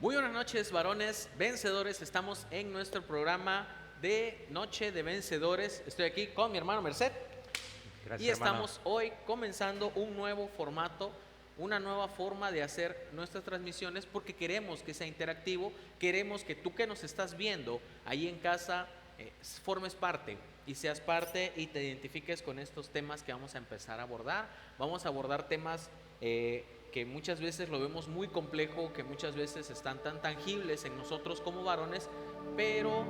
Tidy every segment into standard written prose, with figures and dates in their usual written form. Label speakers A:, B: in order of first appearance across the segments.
A: Muy buenas noches, varones vencedores. Estamos en nuestro programa de Noche de Vencedores. Estoy aquí con mi hermano Merced y
B: Gracias, hermano.
A: estamos hoy comenzando un nuevo formato, una nueva forma de hacer nuestras transmisiones porque queremos que sea interactivo, queremos que tú que nos estás viendo ahí en casa formes parte y seas parte y te identifiques con estos temas que vamos a empezar a abordar. Vamos a abordar temas que muchas veces lo vemos muy complejo, que muchas veces están tan tangibles en nosotros como varones, pero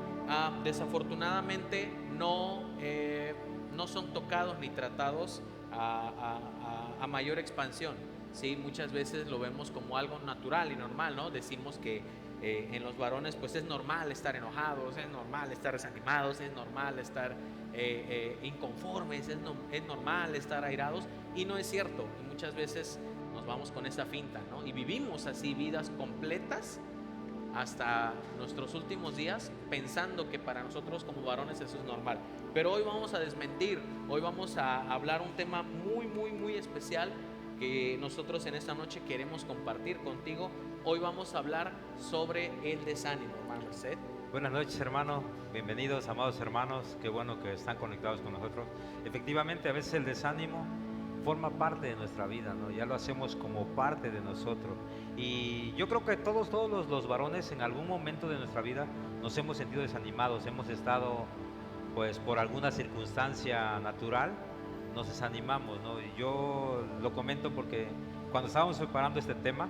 A: desafortunadamente no son tocados ni tratados a mayor expansión. ¿Sí? Muchas veces lo vemos como algo natural y normal, ¿no? Decimos que en los varones pues es normal estar enojados, es normal estar desanimados, es normal estar inconformes, es normal estar airados, y no es cierto. Y muchas veces nos vamos con esa finta, ¿no? Y vivimos así vidas completas hasta nuestros últimos días pensando que para nosotros como varones eso es normal. Pero hoy vamos a desmentir, hoy vamos a hablar un tema muy especial que nosotros en esta noche queremos compartir contigo. Hoy vamos a hablar sobre el desánimo, hermano Merced.
B: Buenas noches, hermano. Bienvenidos, amados hermanos. Qué bueno que están conectados con nosotros. Efectivamente, a veces el desánimo forma parte de nuestra vida, ¿no? Ya lo hacemos como parte de nosotros. Y yo creo que todos los varones en algún momento de nuestra vida nos hemos sentido desanimados. Hemos estado, pues, por alguna circunstancia natural, nos desanimamos, ¿no? Y yo lo comento porque cuando estábamos preparando este tema,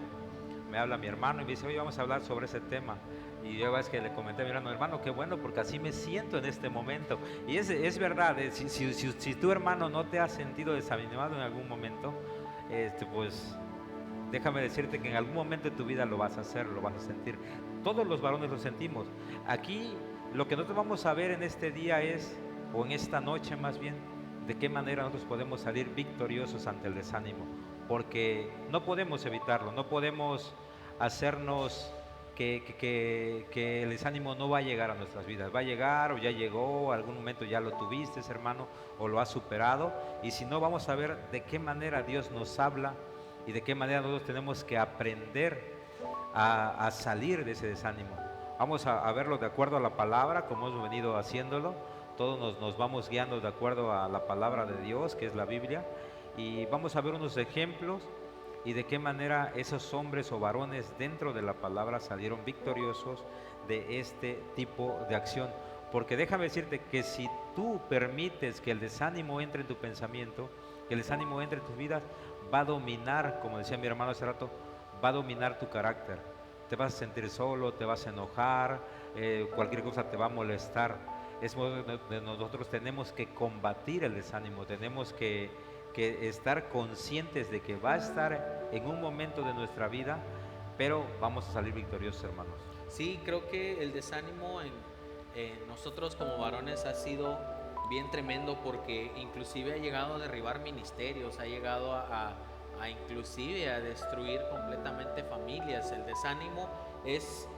B: me habla mi hermano y me dice, oye, vamos a hablar sobre ese tema. Y yo es que le comenté a mi hermano, qué bueno, porque así me siento en este momento. Y es verdad, si tu hermano no te ha sentido desanimado en algún momento, pues déjame decirte que en algún momento de tu vida lo vas a hacer, lo vas a sentir. Todos los varones lo sentimos. Aquí lo que nosotros vamos a ver en este día es, o en esta noche más bien, de qué manera nosotros podemos salir victoriosos ante el desánimo. Porque no podemos evitarlo, no podemos hacernos que el desánimo no va a llegar a nuestras vidas. Va a llegar o ya llegó, algún momento ya lo tuviste, hermano, o lo has superado. Y si no, vamos a ver de qué manera Dios nos habla y de qué manera nosotros tenemos que aprender a salir de ese desánimo. Vamos a verlo de acuerdo a la palabra, como hemos venido haciéndolo. Todos nos vamos guiando de acuerdo a la palabra de Dios, que es la Biblia. Y vamos a ver unos ejemplos y de qué manera esos hombres o varones dentro de la palabra salieron victoriosos de este tipo de acción. Porque déjame decirte que si tú permites que el desánimo entre en tu pensamiento, que el desánimo entre en tus vidas, va a dominar, como decía mi hermano hace rato, va a dominar tu carácter. Te vas a sentir solo, te vas a enojar, cualquier cosa te va a molestar. Es modo de nosotros tenemos que combatir el desánimo, tenemos que estar conscientes de que va a estar en un momento de nuestra vida, pero vamos a salir victoriosos, hermanos.
A: Sí, creo que el desánimo en nosotros como varones ha sido bien tremendo porque inclusive ha llegado a derribar ministerios, ha llegado a inclusive a destruir completamente familias. El desánimo es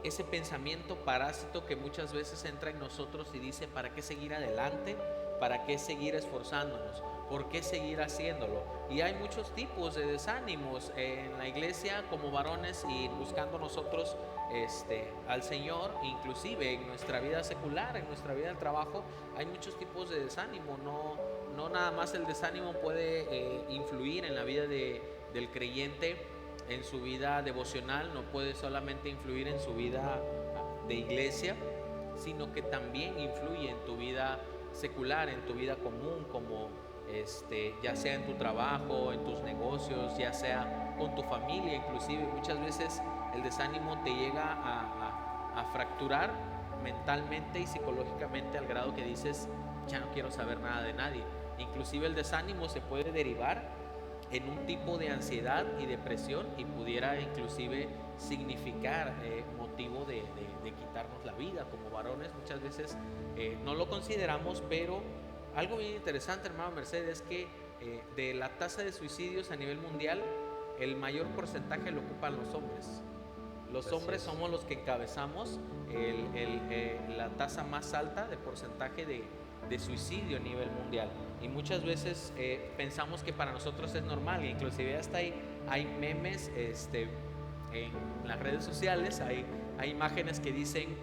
A: ese pensamiento parásito que muchas veces entra en nosotros y dice, ¿para qué seguir adelante? ¿Para qué seguir esforzándonos? ¿Por qué seguir haciéndolo? Y hay muchos tipos de desánimos en la iglesia como varones y buscando nosotros al Señor, inclusive en nuestra vida secular, en nuestra vida del trabajo, hay muchos tipos de desánimo. No nada más el desánimo puede influir en la vida del creyente, en su vida devocional, no puede solamente influir en su vida de iglesia, sino que también influye en tu vida secular, en tu vida común, como ya sea en tu trabajo, en tus negocios, ya sea con tu familia. Inclusive muchas veces el desánimo te llega a fracturar mentalmente y psicológicamente al grado que dices, ya no quiero saber nada de nadie. Inclusive el desánimo se puede derivar en un tipo de ansiedad y depresión y pudiera inclusive significar motivo de quitarnos la vida como varones. Muchas veces no lo consideramos, pero algo bien interesante, hermano Mercedes, es que de la tasa de suicidios a nivel mundial, el mayor porcentaje lo ocupan los hombres. Los hombres somos los que encabezamos la tasa más alta de porcentaje de suicidio a nivel mundial. Y muchas veces pensamos que para nosotros es normal, e inclusive hasta hay memes en las redes sociales hay imágenes que dicen,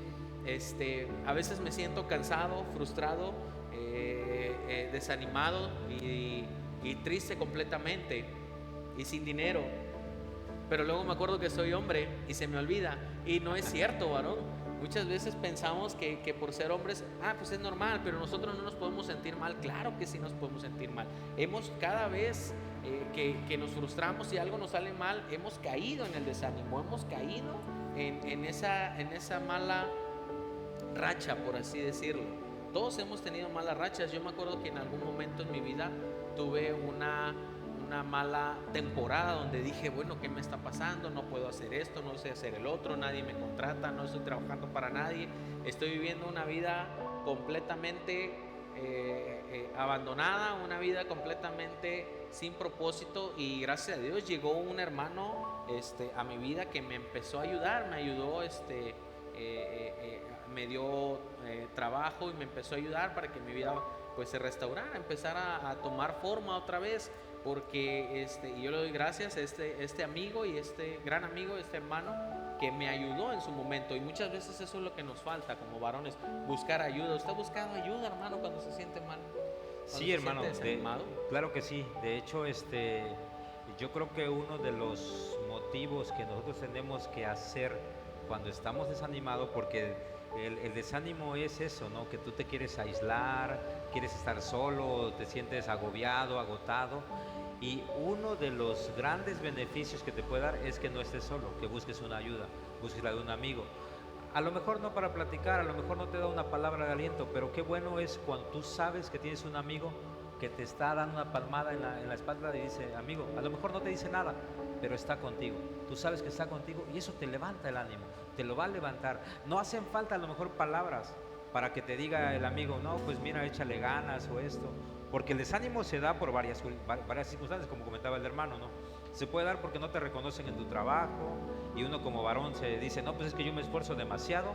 A: a veces me siento cansado, frustrado, desanimado y triste completamente y sin dinero. Pero luego me acuerdo que soy hombre y se me olvida. Y no es cierto, varón. Muchas veces pensamos que por ser hombres, pues es normal, pero nosotros no nos podemos sentir mal. Claro que sí nos podemos sentir mal. Cada vez que nos frustramos y algo nos sale mal, hemos caído en el desánimo, hemos caído en esa mala racha, por así decirlo. Todos hemos tenido malas rachas. Yo me acuerdo que en algún momento en mi vida tuve una mala temporada donde dije, bueno, ¿qué me está pasando? No puedo hacer esto, no sé hacer el otro, nadie me contrata, no estoy trabajando para nadie, estoy viviendo una vida completamente abandonada, una vida completamente sin propósito. Y gracias a Dios llegó un hermano a mi vida que me empezó a ayudar, me ayudó, me dio trabajo y me empezó a ayudar para que mi vida pues se restaurara, empezara a tomar forma otra vez. Porque y yo le doy gracias a este amigo y gran amigo, este hermano que me ayudó en su momento. Y muchas veces eso es lo que nos falta como varones, buscar ayuda. ¿Usted ha buscado ayuda, hermano, cuando se siente mal?
B: Sí, hermano, claro que sí. De hecho, yo creo que uno de los motivos que nosotros tenemos que hacer cuando estamos desanimados, porque el desánimo es eso, ¿no? Que tú te quieres aislar, quieres estar solo, te sientes agobiado, agotado. Y uno de los grandes beneficios que te puede dar es que no estés solo, que busques una ayuda, busques la de un amigo. A lo mejor no para platicar, a lo mejor no te da una palabra de aliento, pero qué bueno es cuando tú sabes que tienes un amigo que te está dando una palmada en la espalda y dice, amigo, a lo mejor no te dice nada, pero está contigo. Tú sabes que está contigo y eso te levanta el ánimo, te lo va a levantar. No hacen falta a lo mejor palabras para que te diga el amigo, no, pues mira, échale ganas o esto. Porque el desánimo se da por varias circunstancias, como comentaba el hermano, ¿no? Se puede dar porque no te reconocen en tu trabajo y uno como varón se dice, no, pues es que yo me esfuerzo demasiado,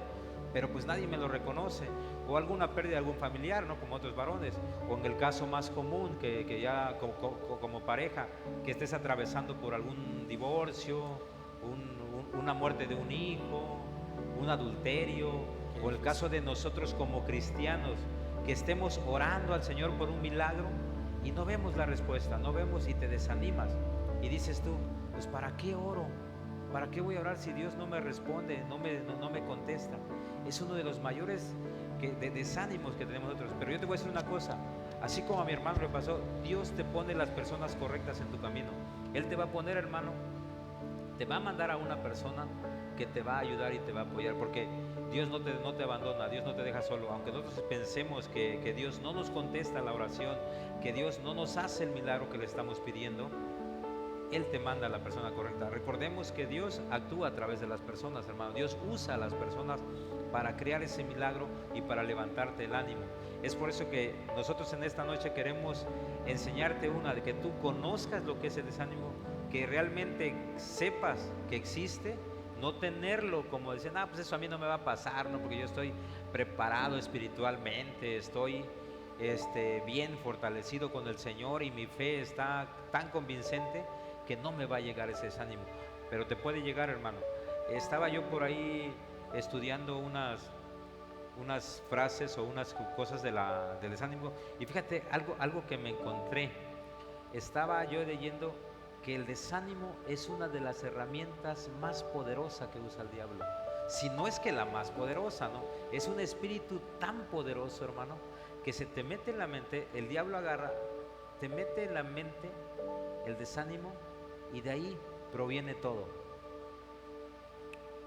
B: pero pues nadie me lo reconoce. O alguna pérdida de algún familiar, ¿no? Como otros varones. O en el caso más común, que ya como pareja, que estés atravesando por algún divorcio, una muerte de un hijo, un adulterio, o el caso de nosotros como cristianos, que estemos orando al Señor por un milagro y no vemos la respuesta, no vemos y te desanimas y dices tú, pues ¿para qué oro? ¿Para qué voy a orar si Dios no me responde, no me contesta? Es uno de los mayores desánimos que tenemos nosotros. Pero yo te voy a decir una cosa, así como a mi hermano le pasó, Dios te pone las personas correctas en tu camino. Él te va a poner, hermano, te va a mandar a una persona que te va a ayudar y te va a apoyar, porque Dios no te abandona, Dios no te deja solo. Aunque nosotros pensemos que Dios no nos contesta la oración, que Dios no nos hace el milagro que le estamos pidiendo, Él te manda a la persona correcta. Recordemos que Dios actúa a través de las personas, hermano. Dios usa a las personas para crear ese milagro y para levantarte el ánimo. Es por eso que nosotros en esta noche queremos enseñarte de que tú conozcas lo que es el desánimo, que realmente sepas que existe. No tenerlo como dicen, pues eso a mí no me va a pasar, ¿no? Porque yo estoy preparado espiritualmente, estoy bien fortalecido con el Señor y mi fe está tan convincente que no me va a llegar ese desánimo. Pero te puede llegar, hermano. Estaba yo por ahí estudiando unas frases o unas cosas del desánimo y fíjate algo que me encontré. Estaba yo leyendo que el desánimo es una de las herramientas más poderosas que usa el diablo. Si no es que la más poderosa, ¿no? Es un espíritu tan poderoso, hermano, que se te mete en la mente, el diablo agarra, te mete en la mente el desánimo y de ahí proviene todo.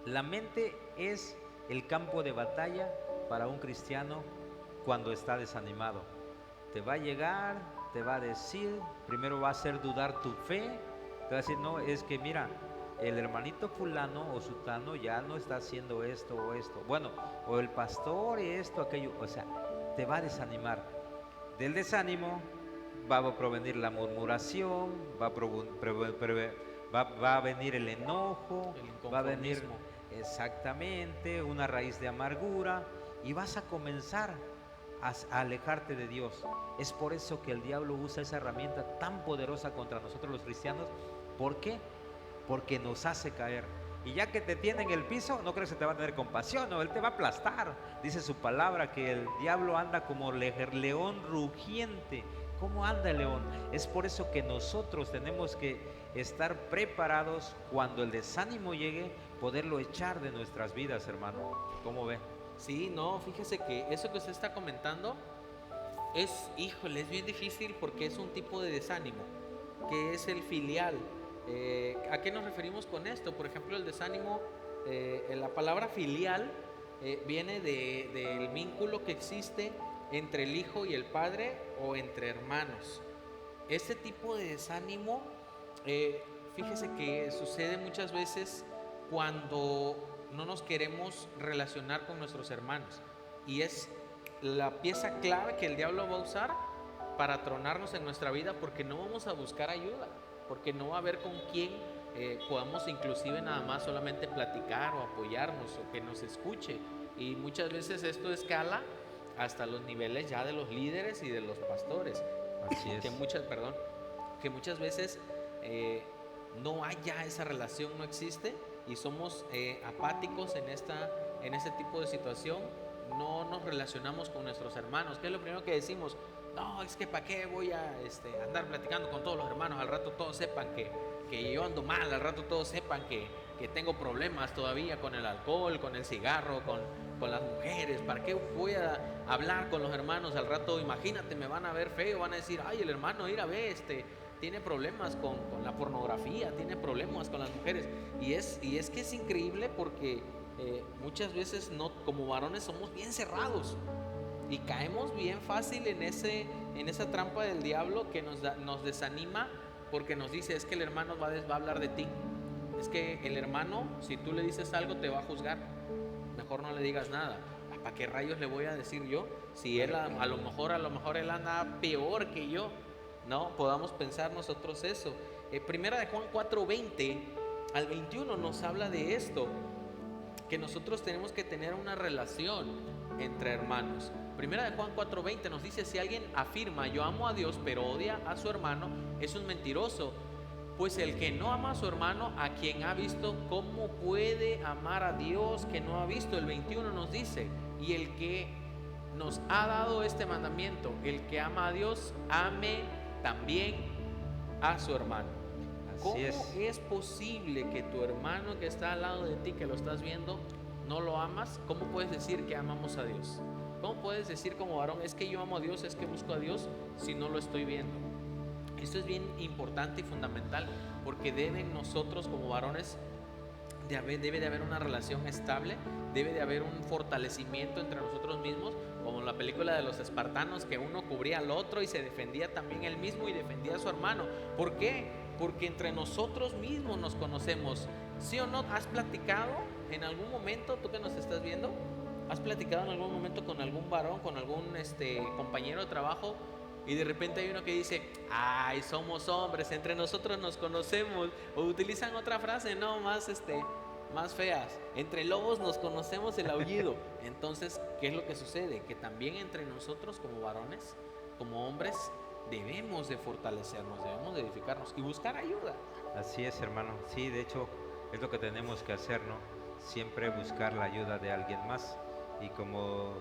B: La mente es el campo de batalla para un cristiano cuando está desanimado. Te va a llegar, te va a decir, primero va a hacer dudar tu fe, te va a decir, no, es que mira, el hermanito fulano o sutano ya no está haciendo esto o esto, bueno, o el pastor y esto, aquello, o sea, te va a desanimar. Del desánimo va a provenir la murmuración, va a venir el enojo, va a venir exactamente una raíz de amargura y vas a comenzar a alejarte de Dios. Es por eso que el diablo usa esa herramienta tan poderosa contra nosotros los cristianos. ¿Por qué? Porque nos hace caer. y ya que te tiene en el piso, no crees que te va a tener compasión, no, Él te va a aplastar. Dice su palabra que el diablo anda como león rugiente. ¿Cómo anda el león? Es por eso que nosotros tenemos que estar preparados cuando el desánimo llegue, poderlo echar de nuestras vidas, hermano. ¿Cómo ve?
A: Sí, no, fíjese que eso que usted está comentando híjole, es bien difícil porque es un tipo de desánimo, que es el filial. ¿A qué nos referimos con esto? Por ejemplo, el desánimo, la palabra filial viene del vínculo que existe entre el hijo y el padre o entre hermanos. Este tipo de desánimo, fíjese que sucede muchas veces cuando no nos queremos relacionar con nuestros hermanos, y es la pieza clave que el diablo va a usar para tronarnos en nuestra vida, porque no vamos a buscar ayuda, porque no va a haber con quién podamos inclusive nada más solamente platicar o apoyarnos o que nos escuche. Y muchas veces esto escala hasta los niveles ya de los líderes y de los pastores.
B: Así es.
A: Que muchas veces no hay ya esa relación, no existe, y somos apáticos en ese tipo de situación. No nos relacionamos con nuestros hermanos. ¿Qué es lo primero que decimos? No, es que ¿para qué voy a andar platicando con todos los hermanos? Al rato todos sepan que yo ando mal, al rato todos sepan que tengo problemas todavía con el alcohol, con el cigarro, con las mujeres. ¿Para qué voy a hablar con los hermanos? Al rato, imagínate, me van a ver feo, van a decir, ay, el hermano, mira, ve, tiene problemas con la pornografía, tiene problemas con las mujeres. Y es que es increíble porque muchas veces como varones somos bien cerrados y caemos bien fácil en esa trampa del diablo que nos desanima, porque nos dice, es que el hermano va a hablar de ti, es que el hermano, si tú le dices algo, te va a juzgar, mejor no le digas nada. ¿Para qué rayos le voy a decir yo? Si él a lo mejor él anda peor que yo. No podamos pensar nosotros eso. Primera de Juan 4:20 al 21 nos habla de esto, que nosotros tenemos que tener una relación entre hermanos. Primera de Juan 4:20 nos dice, si alguien afirma yo amo a Dios pero odia a su hermano, es un mentiroso. Pues el que no ama a su hermano, a quien ha visto, ¿cómo puede amar a Dios que no ha visto? El 21 nos dice, y el que nos ha dado este mandamiento, el que ama a Dios, ame también a su hermano. ¿Cómo es posible que tu hermano que está al lado de ti, que lo estás viendo, no lo amas? ¿Cómo puedes decir que amamos a Dios? ¿Cómo puedes decir como varón, es que yo amo a Dios, es que busco a Dios, si no lo estoy viendo? Esto es bien importante y fundamental, porque deben nosotros como varones debe de haber una relación estable, debe de haber un fortalecimiento entre nosotros mismos, como en la película de los espartanos, que uno cubría al otro y se defendía también él mismo y defendía a su hermano. ¿Por qué? Porque entre nosotros mismos nos conocemos. ¿Sí o no? ¿Has platicado en algún momento, tú que nos estás viendo, has platicado en algún momento con algún varón, con algún compañero de trabajo, y de repente hay uno que dice, ay, somos hombres, entre nosotros nos conocemos? O utilizan otra frase, no, más feas, entre lobos nos conocemos el aullido. Entonces, ¿qué es lo que sucede? Que también entre nosotros como varones, como hombres, debemos de fortalecernos, debemos de edificarnos y buscar ayuda.
B: Así es, hermano. Sí, de hecho, es lo que tenemos que hacer, ¿no? Siempre buscar la ayuda de alguien más. Y como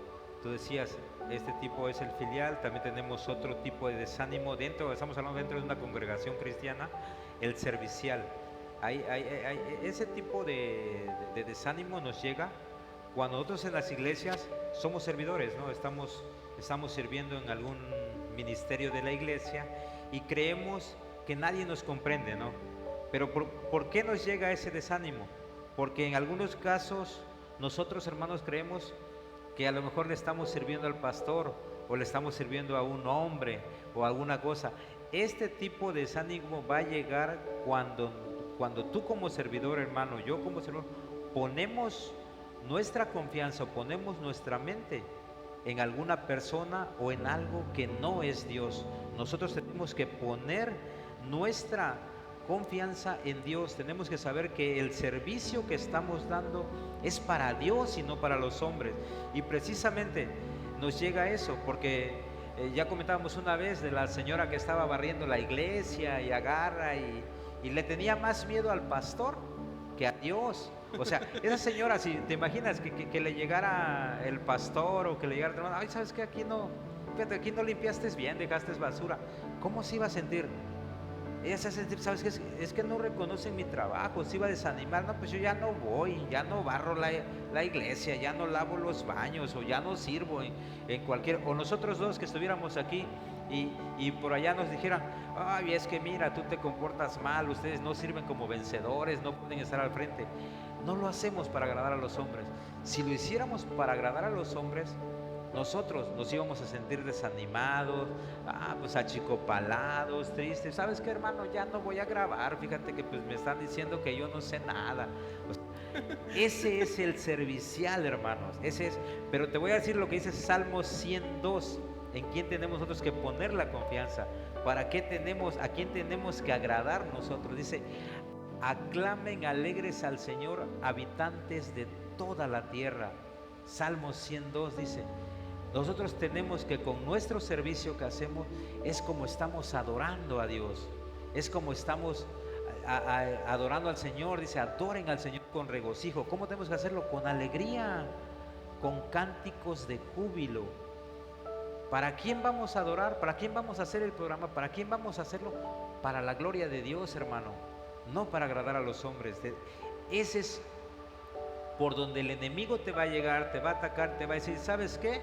B: tú decías, este tipo es el filial. También tenemos otro tipo de desánimo estamos hablando dentro de una congregación cristiana, el servicial. Ese tipo de desánimo nos llega cuando nosotros en las iglesias somos servidores, ¿no? Estamos sirviendo en algún ministerio de la iglesia y creemos que nadie nos comprende, ¿no? Pero ¿por qué nos llega ese desánimo? Porque en algunos casos nosotros, hermanos, creemos que a lo mejor le estamos sirviendo al pastor o le estamos sirviendo a un hombre o alguna cosa. Este tipo de desánimo va a llegar cuando tú como servidor, hermano, yo como servidor, ponemos nuestra confianza o ponemos nuestra mente en alguna persona o en algo que no es Dios. Nosotros tenemos que poner nuestra confianza en Dios. Tenemos que saber que el servicio que estamos dando es para Dios y no para los hombres. Y precisamente nos llega eso porque ya comentábamos una vez de la señora que estaba barriendo la iglesia y agarra y le tenía más miedo al pastor que a Dios. O sea, esa señora, si te imaginas que le llegara el pastor o que le llegara el hermano, ay, ¿sabes qué? Aquí no, fíjate, aquí no limpiaste bien, dejaste basura. ¿Cómo se iba a sentir? Ella se hace sentir, ¿sabes qué? Es que no reconocen mi trabajo, se iba a desanimar. No, pues yo ya no voy, ya no barro la iglesia, ya no lavo los baños, o ya no sirvo en cualquier. O nosotros dos que estuviéramos aquí y por allá nos dijeran, ay, es que mira, tú te comportas mal, ustedes no sirven como vencedores, no pueden estar al frente. No lo hacemos para agradar a los hombres. Si lo hiciéramos para agradar a los hombres, nosotros nos íbamos a sentir desanimados, pues achicopalados, tristes. ¿Sabes qué, hermano? Ya no voy a grabar, fíjate que pues me están diciendo que yo no sé nada. O sea, ese es el servicial, hermanos, ese es. Pero te voy a decir lo que dice Salmo 102. ¿En quién tenemos nosotros que poner la confianza? ¿Para qué tenemos, a quién tenemos que agradar nosotros? Dice, aclamen alegres al Señor, habitantes de toda la tierra. Salmo 102 dice, nosotros tenemos que con nuestro servicio que hacemos es como estamos adorando a Dios, es como estamos adorando al Señor. Dice, adoren al Señor con regocijo. ¿Cómo tenemos que hacerlo? Con alegría, con cánticos de júbilo. ¿Para quién vamos a adorar? ¿Para quién vamos a hacer el programa? ¿Para quién vamos a hacerlo? Para la gloria de Dios, hermano, no para agradar a los hombres. Ese es por donde el enemigo te va a llegar, te va a atacar, te va a decir, ¿sabes qué?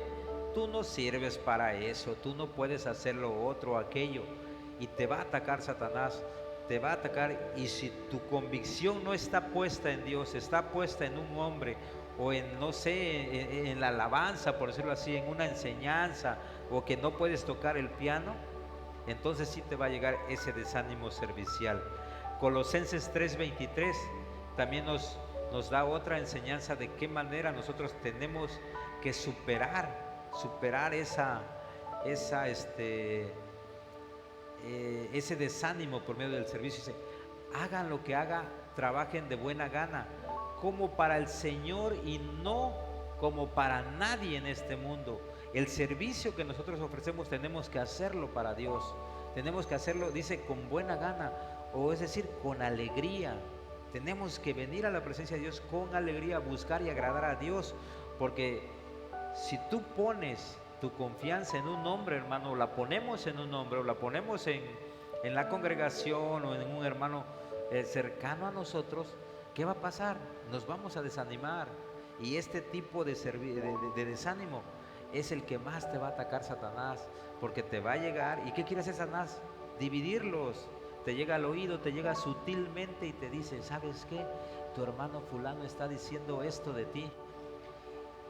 B: Tú no sirves para eso, tú no puedes hacer lo otro o aquello. Y te va a atacar Satanás, te va a atacar. Y si tu convicción no está puesta en Dios, está puesta en un hombre, o en, no sé, en la alabanza, por decirlo así, en una enseñanza, o que no puedes tocar el piano, entonces sí te va a llegar ese desánimo servicial. Colosenses 3:23 también nos da otra enseñanza de qué manera nosotros tenemos que superar ese desánimo por medio del servicio. Dice, hagan lo que hagan, trabajen de buena gana, como para el Señor y no como para nadie en este mundo. El servicio que nosotros ofrecemos tenemos que hacerlo para Dios, tenemos que hacerlo, dice, con buena gana, o es decir, con alegría. Tenemos que venir a la presencia de Dios con alegría, buscar y agradar a Dios, porque si tú pones tu confianza en un hombre, hermano, o la ponemos en un hombre, o la ponemos en la congregación, o en un hermano cercano a nosotros, ¿qué va a pasar? Nos vamos a desanimar. Y este tipo de desánimo es el que más te va a atacar Satanás, porque te va a llegar. ¿Y qué quiere hacer Satanás? Dividirlos. Te llega al oído, te llega sutilmente y te dice, ¿sabes qué? Tu hermano fulano está diciendo esto de ti.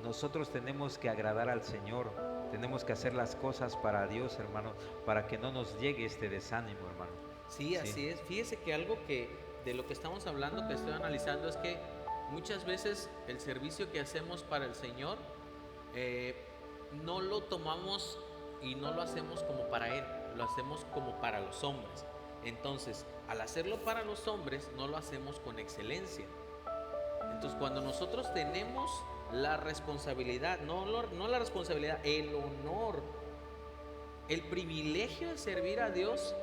B: Nosotros tenemos que agradar al Señor, tenemos que hacer las cosas para Dios, hermano, para que no nos llegue este desánimo, hermano.
A: Sí, así es. Fíjese que algo que de lo que estamos hablando, que estoy analizando, es que muchas veces el servicio que hacemos para el Señor no lo tomamos y no lo hacemos como para Él, lo hacemos como para los hombres. Entonces, al hacerlo para los hombres, no lo hacemos con excelencia. Entonces, cuando nosotros tenemos la responsabilidad, no la responsabilidad, el honor, el privilegio de servir a Dios,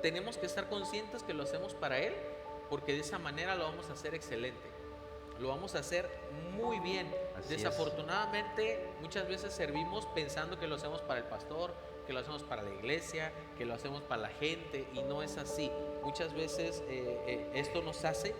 A: tenemos que estar conscientes que lo hacemos para Él, porque de esa manera lo vamos a hacer excelente, lo vamos a hacer muy bien. Desafortunadamente, muchas veces servimos pensando que lo hacemos para el pastor, que lo hacemos para la iglesia, que lo hacemos para la gente, y no es así. Muchas veces esto nos hace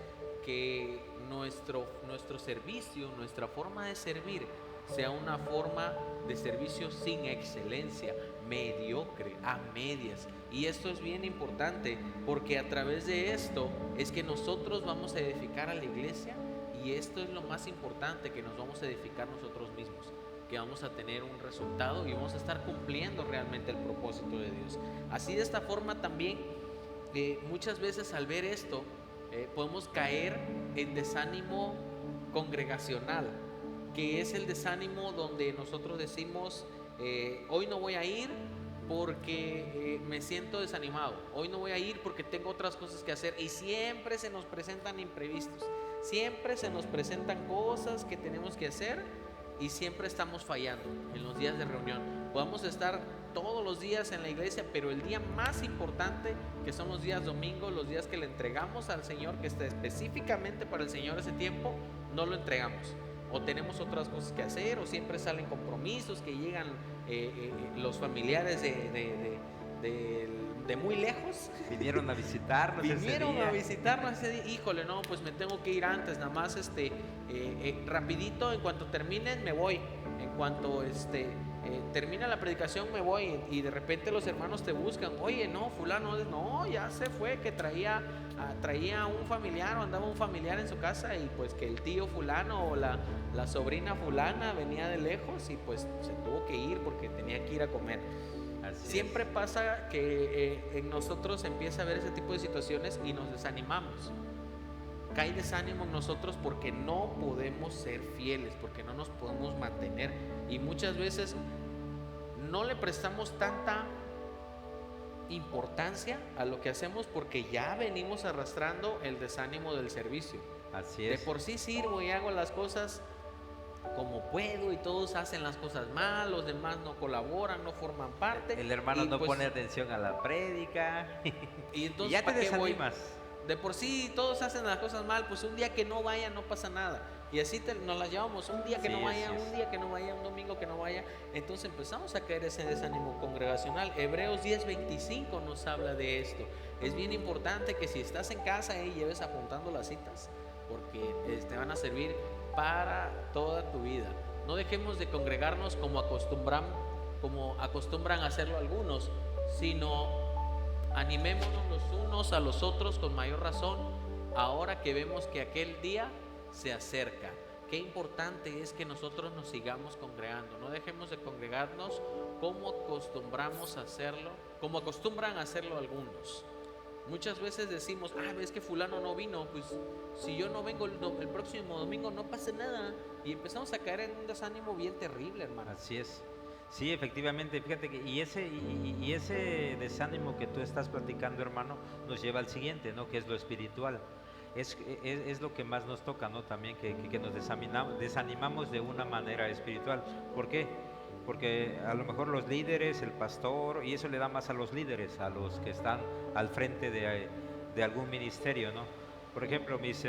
A: que nuestro servicio, nuestra forma de servir, sea una forma de servicio sin excelencia, mediocre, a medias. Y esto es bien importante, porque a través de esto es que nosotros vamos a edificar a la iglesia, y esto es lo más importante, que nos vamos a edificar nosotros mismos, que vamos a tener un resultado y vamos a estar cumpliendo realmente el propósito de Dios. Así, de esta forma también, muchas veces al ver esto, podemos caer en desánimo congregacional, que es el desánimo donde nosotros decimos, hoy no voy a ir porque me siento desanimado, hoy no voy a ir porque tengo otras cosas que hacer, y siempre se nos presentan imprevistos, siempre se nos presentan cosas que tenemos que hacer, y siempre estamos fallando en los días de reunión. podamos estar todos los días en la iglesia, pero el día más importante, que son los días domingos, los días que le entregamos al Señor, que está específicamente para el Señor ese tiempo, no lo entregamos. O tenemos otras cosas que hacer, o siempre salen compromisos, que llegan los familiares de muy lejos.
B: Vinieron a visitarnos
A: Vinieron
B: ese día.
A: a visitarnos ese día. Híjole, no, pues me tengo que ir antes, nada más rapidito, en cuanto terminen me voy. En cuanto termina la predicación me voy, y de repente los hermanos te buscan. Oye, no, fulano, no, ya se fue, que traía un familiar, o andaba un familiar en su casa, y pues que el tío fulano o la sobrina fulana venía de lejos, y pues se tuvo que ir porque tenía que ir a comer.
B: Así
A: Siempre
B: es.
A: pasa que en nosotros empieza a haber ese tipo de situaciones y nos desanimamos. Cae desánimo en nosotros porque no podemos ser fieles, porque no nos podemos mantener, y muchas veces no le prestamos tanta importancia a lo que hacemos porque ya venimos arrastrando el desánimo del servicio.
B: Así
A: De
B: es.
A: por sí sirvo y hago las cosas como puedo, y todos hacen las cosas mal, los demás no colaboran, no forman parte.
B: El hermano
A: y
B: no
A: pues,
B: pone atención a la prédica.
A: y
B: Y
A: entonces
B: ya te
A: ¿para qué voy?
B: desanimas.
A: De por sí todos hacen las cosas mal, pues un día que no vaya no pasa nada. Y así nos las llevamos, un día que
B: Sí,
A: no vaya,
B: así es.
A: un día que no vaya, un domingo que no vaya. Entonces empezamos a caer ese desánimo congregacional. Hebreos 10:25 nos habla de esto. Es bien importante que si estás en casa lleves apuntando las citas, porque te van a servir para toda tu vida. No dejemos de congregarnos como acostumbran a hacerlo algunos, sino animémonos los unos a los otros con mayor razón, ahora que vemos que aquel día se acerca. Qué importante es que nosotros nos sigamos congregando. No dejemos de congregarnos como acostumbramos a hacerlo, como acostumbran a hacerlo algunos. Muchas veces decimos, ves que fulano no vino, pues si yo no vengo el próximo domingo no pasa nada. Y empezamos a caer en un desánimo bien terrible, hermano.
B: Así es. Sí, efectivamente, fíjate que y ese desánimo que tú estás platicando, hermano, nos lleva al siguiente, ¿no? Que es lo espiritual. Es lo que más nos toca, ¿no? También que nos desanimamos de una manera espiritual. ¿Por qué? Porque a lo mejor los líderes, el pastor, y eso le da más a los líderes, a los que están al frente de algún ministerio, ¿no? Por ejemplo, mis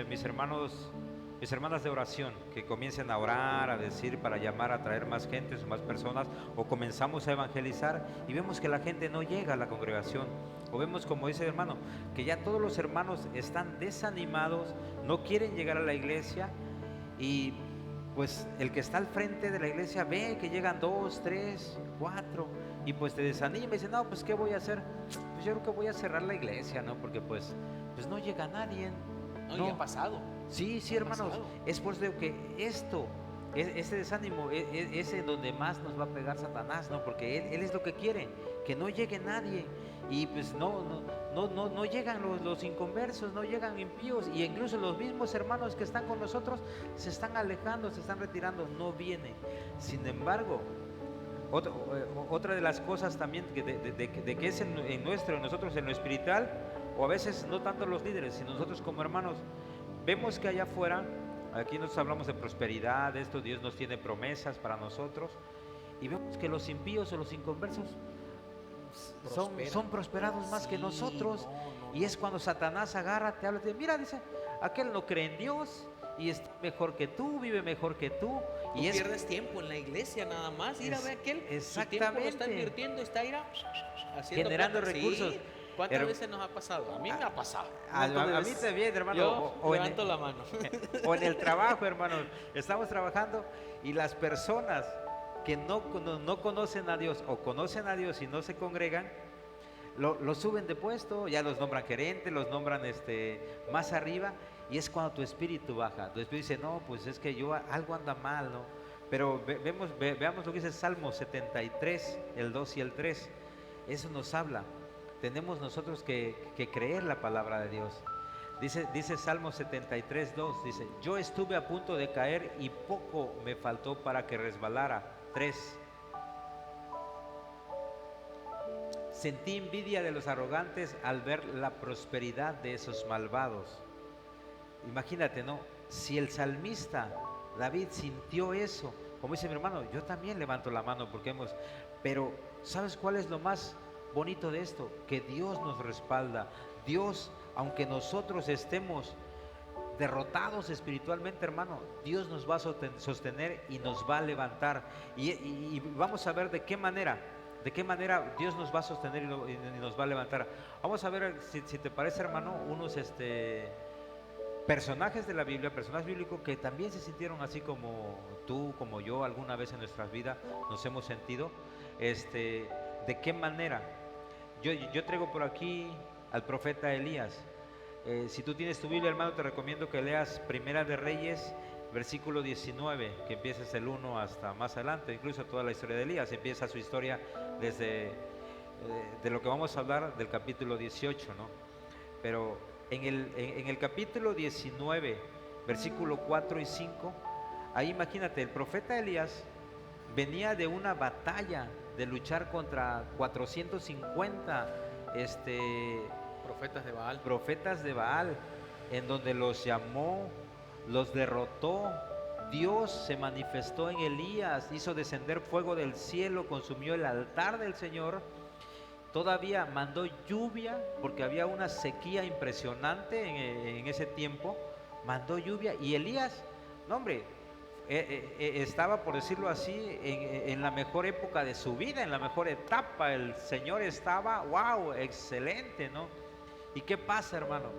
B: hermanas de oración, que comiencen a orar, a decir, para llamar a traer más gente o más personas, o comenzamos a evangelizar y vemos que la gente no llega a la congregación, o vemos, como dice el hermano, que ya todos los hermanos están desanimados, no quieren llegar a la iglesia, y pues el que está al frente de la iglesia ve que llegan 2, 3, 4, y pues te desanima y dice, no, pues ¿qué voy a hacer? Pues yo creo que voy a cerrar la iglesia, ¿no? Porque pues no llega nadie.
A: No, y ha pasado.
B: Sí, hermanos, es por eso que ese desánimo, es en donde más nos va a pegar Satanás, ¿no? Porque él es lo que quiere, que no llegue nadie, y pues no llegan los inconversos, no llegan impíos, y incluso los mismos hermanos que están con nosotros se están alejando, se están retirando, no vienen. Sin embargo, otra de las cosas también de que es en nosotros en lo espiritual, o a veces no tanto los líderes, sino nosotros como hermanos, vemos que allá afuera, aquí nos hablamos de prosperidad, de esto, Dios nos tiene promesas para nosotros, y vemos que los impíos o los inconversos son prosperados más que nosotros, y es cuando Satanás agarra, te habla, te dice, mira, dice, aquel no cree en Dios, y está mejor que tú, vive mejor que tú, y
A: pierdes tiempo en la iglesia nada más, ir a ver aquel, su tiempo lo está invirtiendo, está haciendo
B: generando recursos.
A: Sí. ¿Cuántas veces nos ha pasado? A mí me ha pasado.
B: A mí también, hermano.
A: Yo levanto la mano.
B: O en el trabajo, hermano. Estamos trabajando y las personas que no conocen a Dios o conocen a Dios y no se congregan, lo suben de puesto, ya los nombran gerente, los nombran más arriba, y es cuando tu espíritu baja. Tu espíritu dice, no, pues es que algo anda mal, ¿no? Pero veamos lo que dice Salmo 73, el 2 y el 3. Eso nos habla. Tenemos nosotros que creer la palabra de Dios. Dice Salmo 73, 2, dice, yo estuve a punto de caer y poco me faltó para que resbalara. 3. Sentí envidia de los arrogantes al ver la prosperidad de esos malvados. Imagínate, ¿no? Si el salmista David sintió eso, como dice mi hermano, yo también levanto la mano porque Pero ¿sabes cuál es lo más bonito de esto? Que Dios nos respalda. Dios, aunque nosotros estemos derrotados espiritualmente, hermano, Dios nos va a sostener y nos va a levantar. Y vamos a ver de qué manera Dios nos va a sostener y nos va a levantar. Vamos a ver, si te parece, hermano, unos personajes de la Biblia, personajes bíblicos que también se sintieron así como tú, como yo, alguna vez en nuestras vidas nos hemos sentido. ¿De qué manera? Yo traigo por aquí al profeta Elías. Si tú tienes tu Biblia, hermano, te recomiendo que leas Primera de Reyes, versículo 19, que empieces el 1 hasta más adelante, incluso toda la historia de Elías. Empieza su historia desde de lo que vamos a hablar del capítulo 18, ¿no? Pero en el capítulo 19, versículo 4 y 5, ahí imagínate, el profeta Elías venía de una batalla, de luchar contra 450 profetas de Baal, en donde los llamó, los derrotó. Dios se manifestó en Elías, hizo descender fuego del cielo, consumió el altar del Señor. Todavía mandó lluvia, porque había una sequía impresionante en ese tiempo. Mandó lluvia y Elías, no hombre, estaba, por decirlo así, en la mejor época de su vida, en la mejor etapa. El Señor estaba, wow, excelente, ¿no? ¿Y qué pasa, hermano?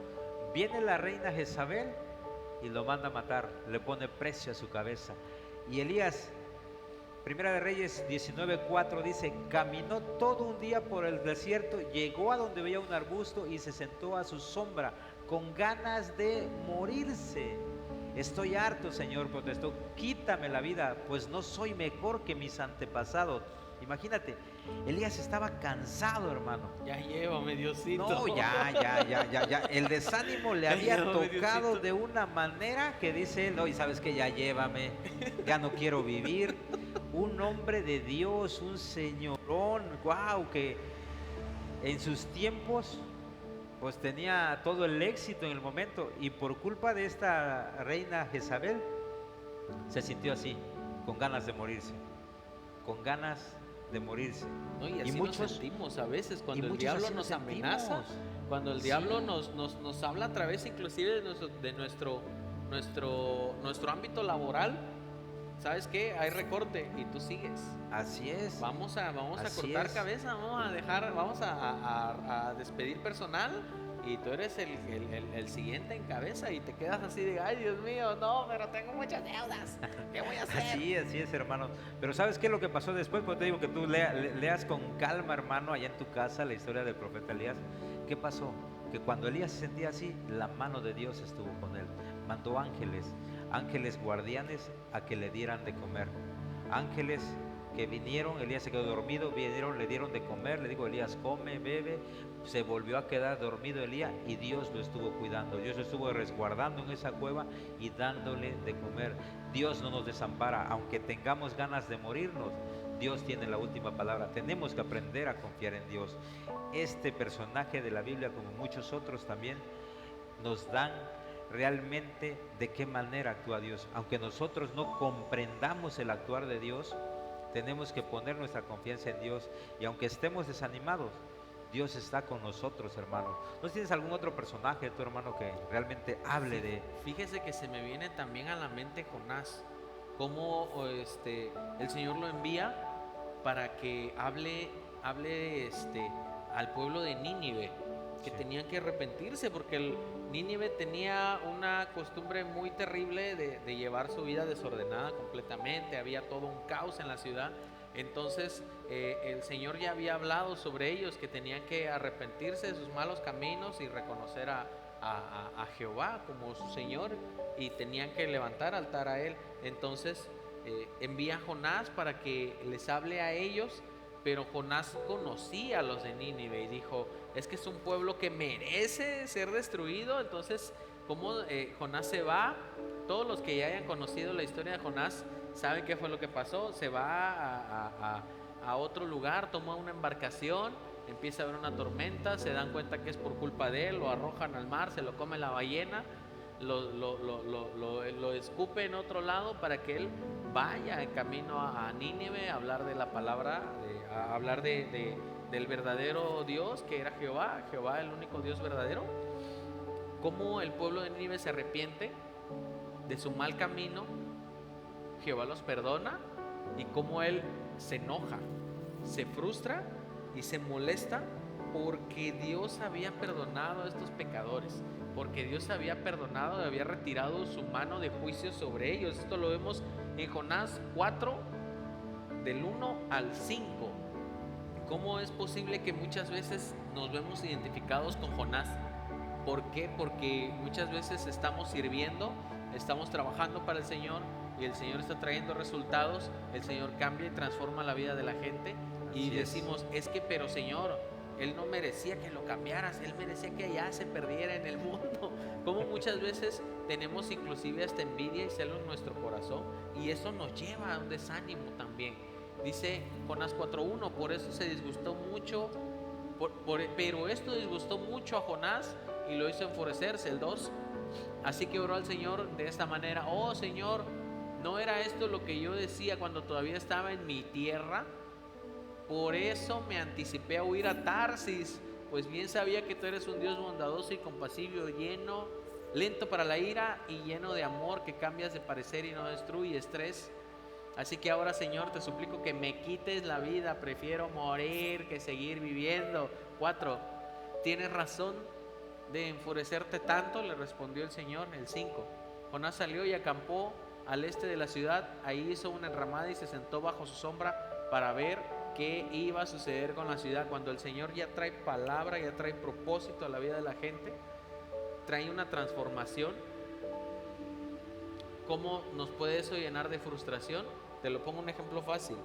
B: Viene la reina Jezabel y lo manda a matar, le pone precio a su cabeza. Y Elías, Primera de Reyes 19:4 dice: caminó todo un día por el desierto, llegó a donde veía un arbusto y se sentó a su sombra con ganas de morirse. Estoy harto, Señor, protestó, quítame la vida, pues no soy mejor que mis antepasados. Imagínate, Elías estaba cansado, hermano.
A: Ya llévame, Diosito.
B: No, ya. El desánimo le había tocado, Diosito, de una manera que dice él: no, y sabes que ya llévame, ya no quiero vivir. Un hombre de Dios, un señorón, wow, que en sus tiempos pues tenía todo el éxito en el momento, y por culpa de esta reina Jezabel se sintió así, con ganas de morirse, con ganas de morirse.
A: No, y así muchos nos sentimos a veces cuando el diablo nos amenaza, cuando el diablo nos habla a través inclusive de nuestro ámbito laboral. ¿Sabes qué? Hay recorte y tú sigues.
B: Así es.
A: Vamos a cortar cabeza, vamos a despedir personal, y tú eres el siguiente en cabeza, y te quedas así de: ay, Dios mío, no, pero tengo muchas deudas, ¿qué voy a hacer?
B: Así es, hermano. Pero ¿sabes qué es lo que pasó después? Pues te digo que tú leas con calma, hermano, allá en tu casa la historia del profeta Elías. ¿Qué pasó? Que cuando Elías se sentía así, la mano de Dios estuvo con él. Mandó ángeles guardianes a que le dieran de comer. Ángeles que vinieron, Elías se quedó dormido, vinieron, le dieron de comer, le digo: Elías, come, bebe. Se volvió a quedar dormido Elías, y Dios lo estuvo cuidando, Dios lo estuvo resguardando en esa cueva y dándole de comer. Dios no nos desampara, aunque tengamos ganas de morirnos, Dios tiene la última palabra. Tenemos que aprender a confiar en Dios. Este personaje de la Biblia, como muchos otros también, nos dan realmente de qué manera actúa Dios. Aunque nosotros no comprendamos el actuar de Dios, tenemos que poner nuestra confianza en Dios, y aunque estemos desanimados, Dios está con nosotros, hermano. ¿No tienes algún otro personaje, tu hermano, que realmente hable de...?
A: Fíjese que se me viene también a la mente Jonás, cómo el Señor lo envía para que hable al pueblo de Nínive, que tenían que arrepentirse, porque el Nínive tenía una costumbre muy terrible de llevar su vida desordenada completamente. Había todo un caos en la ciudad. Entonces el Señor ya había hablado sobre ellos, que tenían que arrepentirse de sus malos caminos y reconocer a Jehová como su Señor, y tenían que levantar altar a Él. Entonces envía a Jonás para que les hable a ellos. Pero Jonás conocía a los de Nínive y dijo: es que es un pueblo que merece ser destruido. Entonces, ¿cómo Jonás se va? Todos los que ya hayan conocido la historia de Jonás saben qué fue lo que pasó. Se va a otro lugar, toma una embarcación, empieza a haber una tormenta, se dan cuenta que es por culpa de él, lo arrojan al mar, se lo come la ballena. lo escupe en otro lado para que él vaya en camino a Nínive a hablar de la palabra, a hablar del verdadero Dios que era Jehová, Jehová el único Dios verdadero. Cómo el pueblo de Nínive se arrepiente de su mal camino, Jehová los perdona, y cómo él se enoja, se frustra y se molesta porque Dios había perdonado a estos pecadores, porque Dios había perdonado y había retirado su mano de juicio sobre ellos. Esto lo vemos en Jonás 4 del 1 al 5. ¿Cómo es posible que muchas veces nos vemos identificados con Jonás? ¿Por qué? Porque muchas veces estamos sirviendo, estamos trabajando para el Señor y el Señor está trayendo resultados, el Señor cambia y transforma la vida de la gente y decimos, es que pero Señor, Él no merecía que lo cambiaras, Él merecía que allá se perdiera en el mundo. Como muchas veces tenemos inclusive hasta envidia y celo en nuestro corazón y eso nos lleva a un desánimo también. Dice Jonás 4:1, por eso se disgustó mucho, pero esto disgustó mucho a Jonás y lo hizo enfurecerse. El 2, así que oró al Señor de esta manera, oh Señor, ¿no era esto lo que yo decía cuando todavía estaba en mi tierra? Por eso me anticipé a huir a Tarsis, pues bien sabía que tú eres un Dios bondadoso y compasivo, lento para la ira y lleno de amor, que cambias de parecer y no destruyes. 3, así que ahora Señor te suplico que me quites la vida, prefiero morir que seguir viviendo. 4, tienes razón de enfurecerte tanto, le respondió el Señor. El 5, Jonás salió y acampó al este de la ciudad, ahí hizo una enramada y se sentó bajo su sombra para ver qué iba a suceder con la ciudad. Cuando el Señor ya trae palabra, ya trae propósito a la vida de la gente, trae una transformación. ¿Cómo nos puede eso llenar de frustración? Te lo pongo un ejemplo fácil.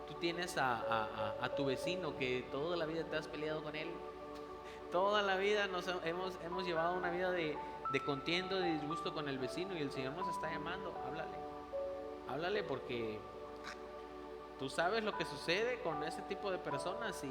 A: Tú tienes a tu vecino que toda la vida te has peleado con él, toda la vida hemos llevado una vida de contienda, de disgusto con el vecino, y el Señor nos está llamando, háblale porque tú sabes lo que sucede con ese tipo de personas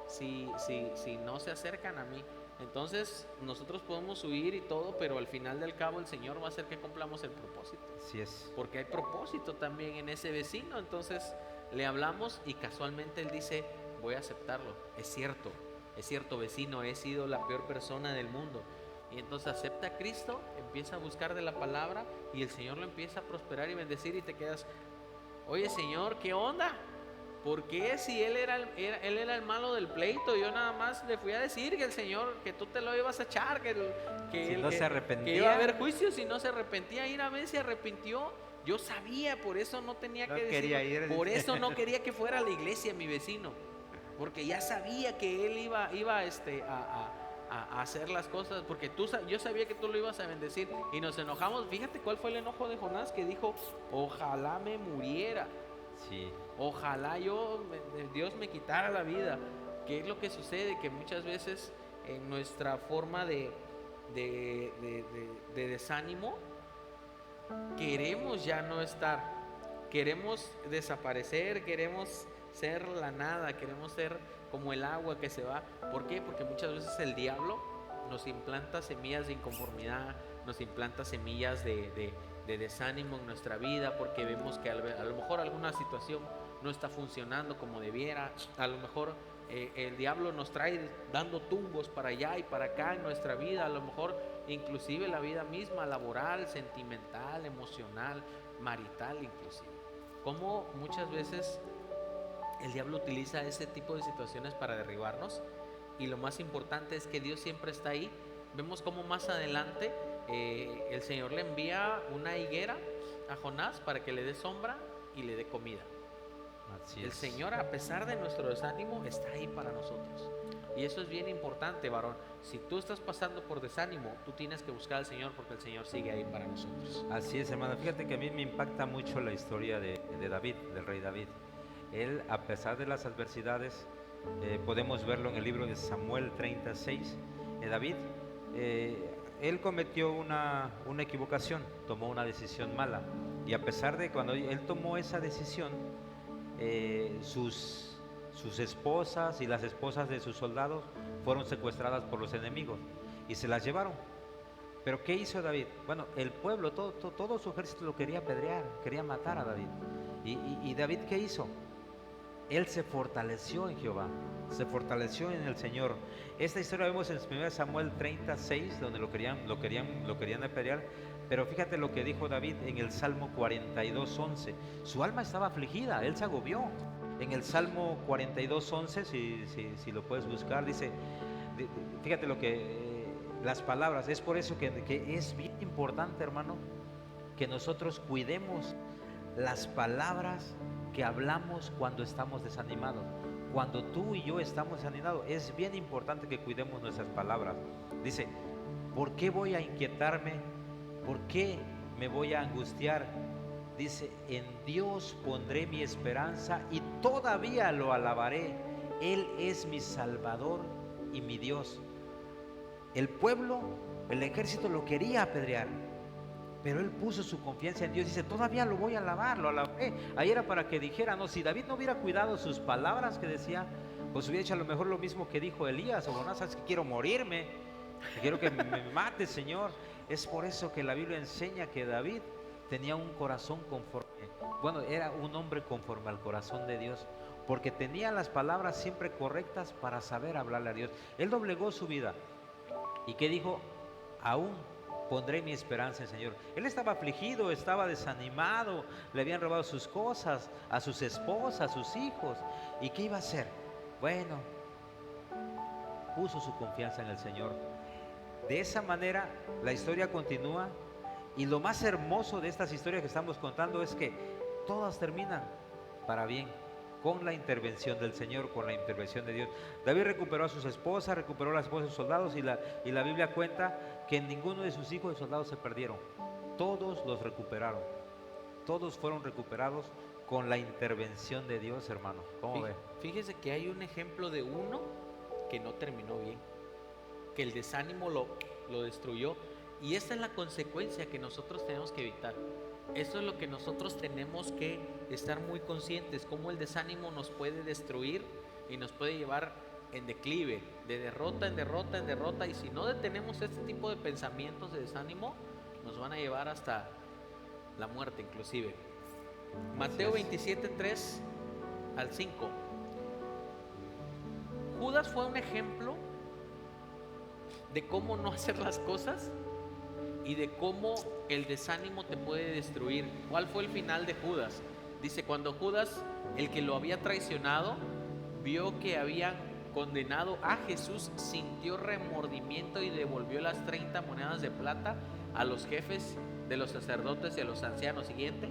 A: si no se acercan a mí. Entonces nosotros podemos huir y todo, pero al final del cabo el Señor va a hacer que cumplamos el propósito.
B: Así es.
A: Porque hay propósito también en ese vecino. Entonces le hablamos y casualmente él dice, voy a aceptarlo. Es cierto vecino, he sido la peor persona del mundo. Y entonces acepta a Cristo, empieza a buscar de la palabra y el Señor lo empieza a prosperar y bendecir, y te quedas, oye Señor, ¿qué onda? ¿Por qué si él era el malo del pleito? Yo nada más le fui a decir que el Señor, que tú te lo ibas a echar, que
B: si no se arrepentía,
A: que iba a haber juicio si no se arrepentía. Ir a ver, se arrepintió. Yo sabía, por eso no tenía que decir, por eso no quería que fuera a la iglesia mi vecino, porque ya sabía que él iba a hacer las cosas, porque yo sabía que tú lo ibas a bendecir, y nos enojamos. Fíjate cuál fue el enojo de Jonás, que dijo, ojalá me muriera.
B: Sí.
A: Ojalá Dios me quitara la vida. ¿Qué es lo que sucede? Que muchas veces en nuestra forma de desánimo queremos ya no estar, queremos desaparecer, queremos ser la nada, queremos ser como el agua que se va. ¿Por qué? Porque muchas veces el diablo nos implanta semillas de inconformidad, nos implanta semillas de desánimo en nuestra vida, porque vemos que a lo mejor alguna situación no está funcionando como debiera. A lo mejor el diablo nos trae dando tumbos para allá y para acá en nuestra vida, a lo mejor inclusive la vida misma, laboral, sentimental, emocional, marital inclusive. Como muchas veces el diablo utiliza ese tipo de situaciones para derribarnos, y lo más importante es que Dios siempre está ahí. Vemos como más adelante el Señor le envía una higuera a Jonás para que le dé sombra y le dé comida.
B: Así
A: el
B: es.
A: Señor, a pesar de nuestro desánimo, está ahí para nosotros, y eso es bien importante, varón. Si tú estás pasando por desánimo, tú tienes que buscar al Señor, porque el Señor sigue ahí para nosotros.
B: Así es, hermano. Fíjate que a mí me impacta mucho la historia de David, del rey David. Él, a pesar de las adversidades, podemos verlo en el libro de Samuel 36. David, él cometió una equivocación, tomó una decisión mala, y a pesar de cuando él tomó esa decisión, sus esposas y las esposas de sus soldados fueron secuestradas por los enemigos y se las llevaron. Pero ¿qué hizo David? Bueno, el pueblo, todo su ejército lo quería apedrear, quería matar a David. Y David, ¿qué hizo? Él se fortaleció en Jehová, se fortaleció en el Señor. Esta historia vemos en 1 Samuel 36, donde lo querían apedrear. Pero fíjate lo que dijo David en el Salmo 42:11. Su alma estaba afligida, él se agobió. En el Salmo 42:11, si lo puedes buscar, dice, fíjate lo que, las palabras. Es por eso que es bien importante, hermano, que nosotros cuidemos las palabras que hablamos cuando estamos desanimados. Cuando tú y yo estamos desanimados, es bien importante que cuidemos nuestras palabras. Dice, ¿por qué voy a inquietarme? ¿Por qué me voy a angustiar? Dice, en Dios pondré mi esperanza y todavía lo alabaré. Él es mi Salvador y mi Dios. El pueblo, el ejército lo quería apedrear, pero él puso su confianza en Dios. Dice, todavía lo voy a alabar, lo alabaré. Ahí era para que dijera, no, si David no hubiera cuidado sus palabras que decía, pues hubiera hecho a lo mejor lo mismo que dijo Elías: o Jonás, sabes que quiero morirme, quiero que me mate, Señor. Es por eso que la Biblia enseña que David tenía un corazón era un hombre conforme al corazón de Dios, porque tenía las palabras siempre correctas para saber hablarle a Dios. Él doblegó su vida. ¿Y qué dijo? Aún pondré mi esperanza en el Señor. Él estaba afligido, estaba desanimado, le habían robado sus cosas, a sus esposas, a sus hijos. ¿Y qué iba a hacer? Bueno, puso su confianza en el Señor. De esa manera la historia continúa, y lo más hermoso de estas historias que estamos contando es que todas terminan para bien, con la intervención del Señor, con la intervención de Dios. David recuperó a sus esposas, recuperó a las esposas de sus soldados, y la Biblia cuenta que ninguno de sus hijos de soldados se perdieron. Todos los recuperaron. Todos fueron recuperados con la intervención de Dios, hermano. ¿Cómo ve?
A: Fíjese que hay un ejemplo de uno que no terminó bien, que el desánimo lo destruyó, y esta es la consecuencia que nosotros tenemos que evitar. Eso es lo que nosotros tenemos que estar muy conscientes, cómo el desánimo nos puede destruir y nos puede llevar en declive, de derrota en derrota en derrota, y si no detenemos este tipo de pensamientos de desánimo, nos van a llevar hasta la muerte inclusive. Mateo 27, 3 al 5. Judas fue un ejemplo de cómo no hacer las cosas y de cómo el desánimo te puede destruir. ¿Cuál fue el final de Judas? Dice, cuando Judas, el que lo había traicionado, vio que habían condenado a Jesús, sintió remordimiento y devolvió las 30 monedas de plata a los jefes de los sacerdotes y a los ancianos. Siguiente.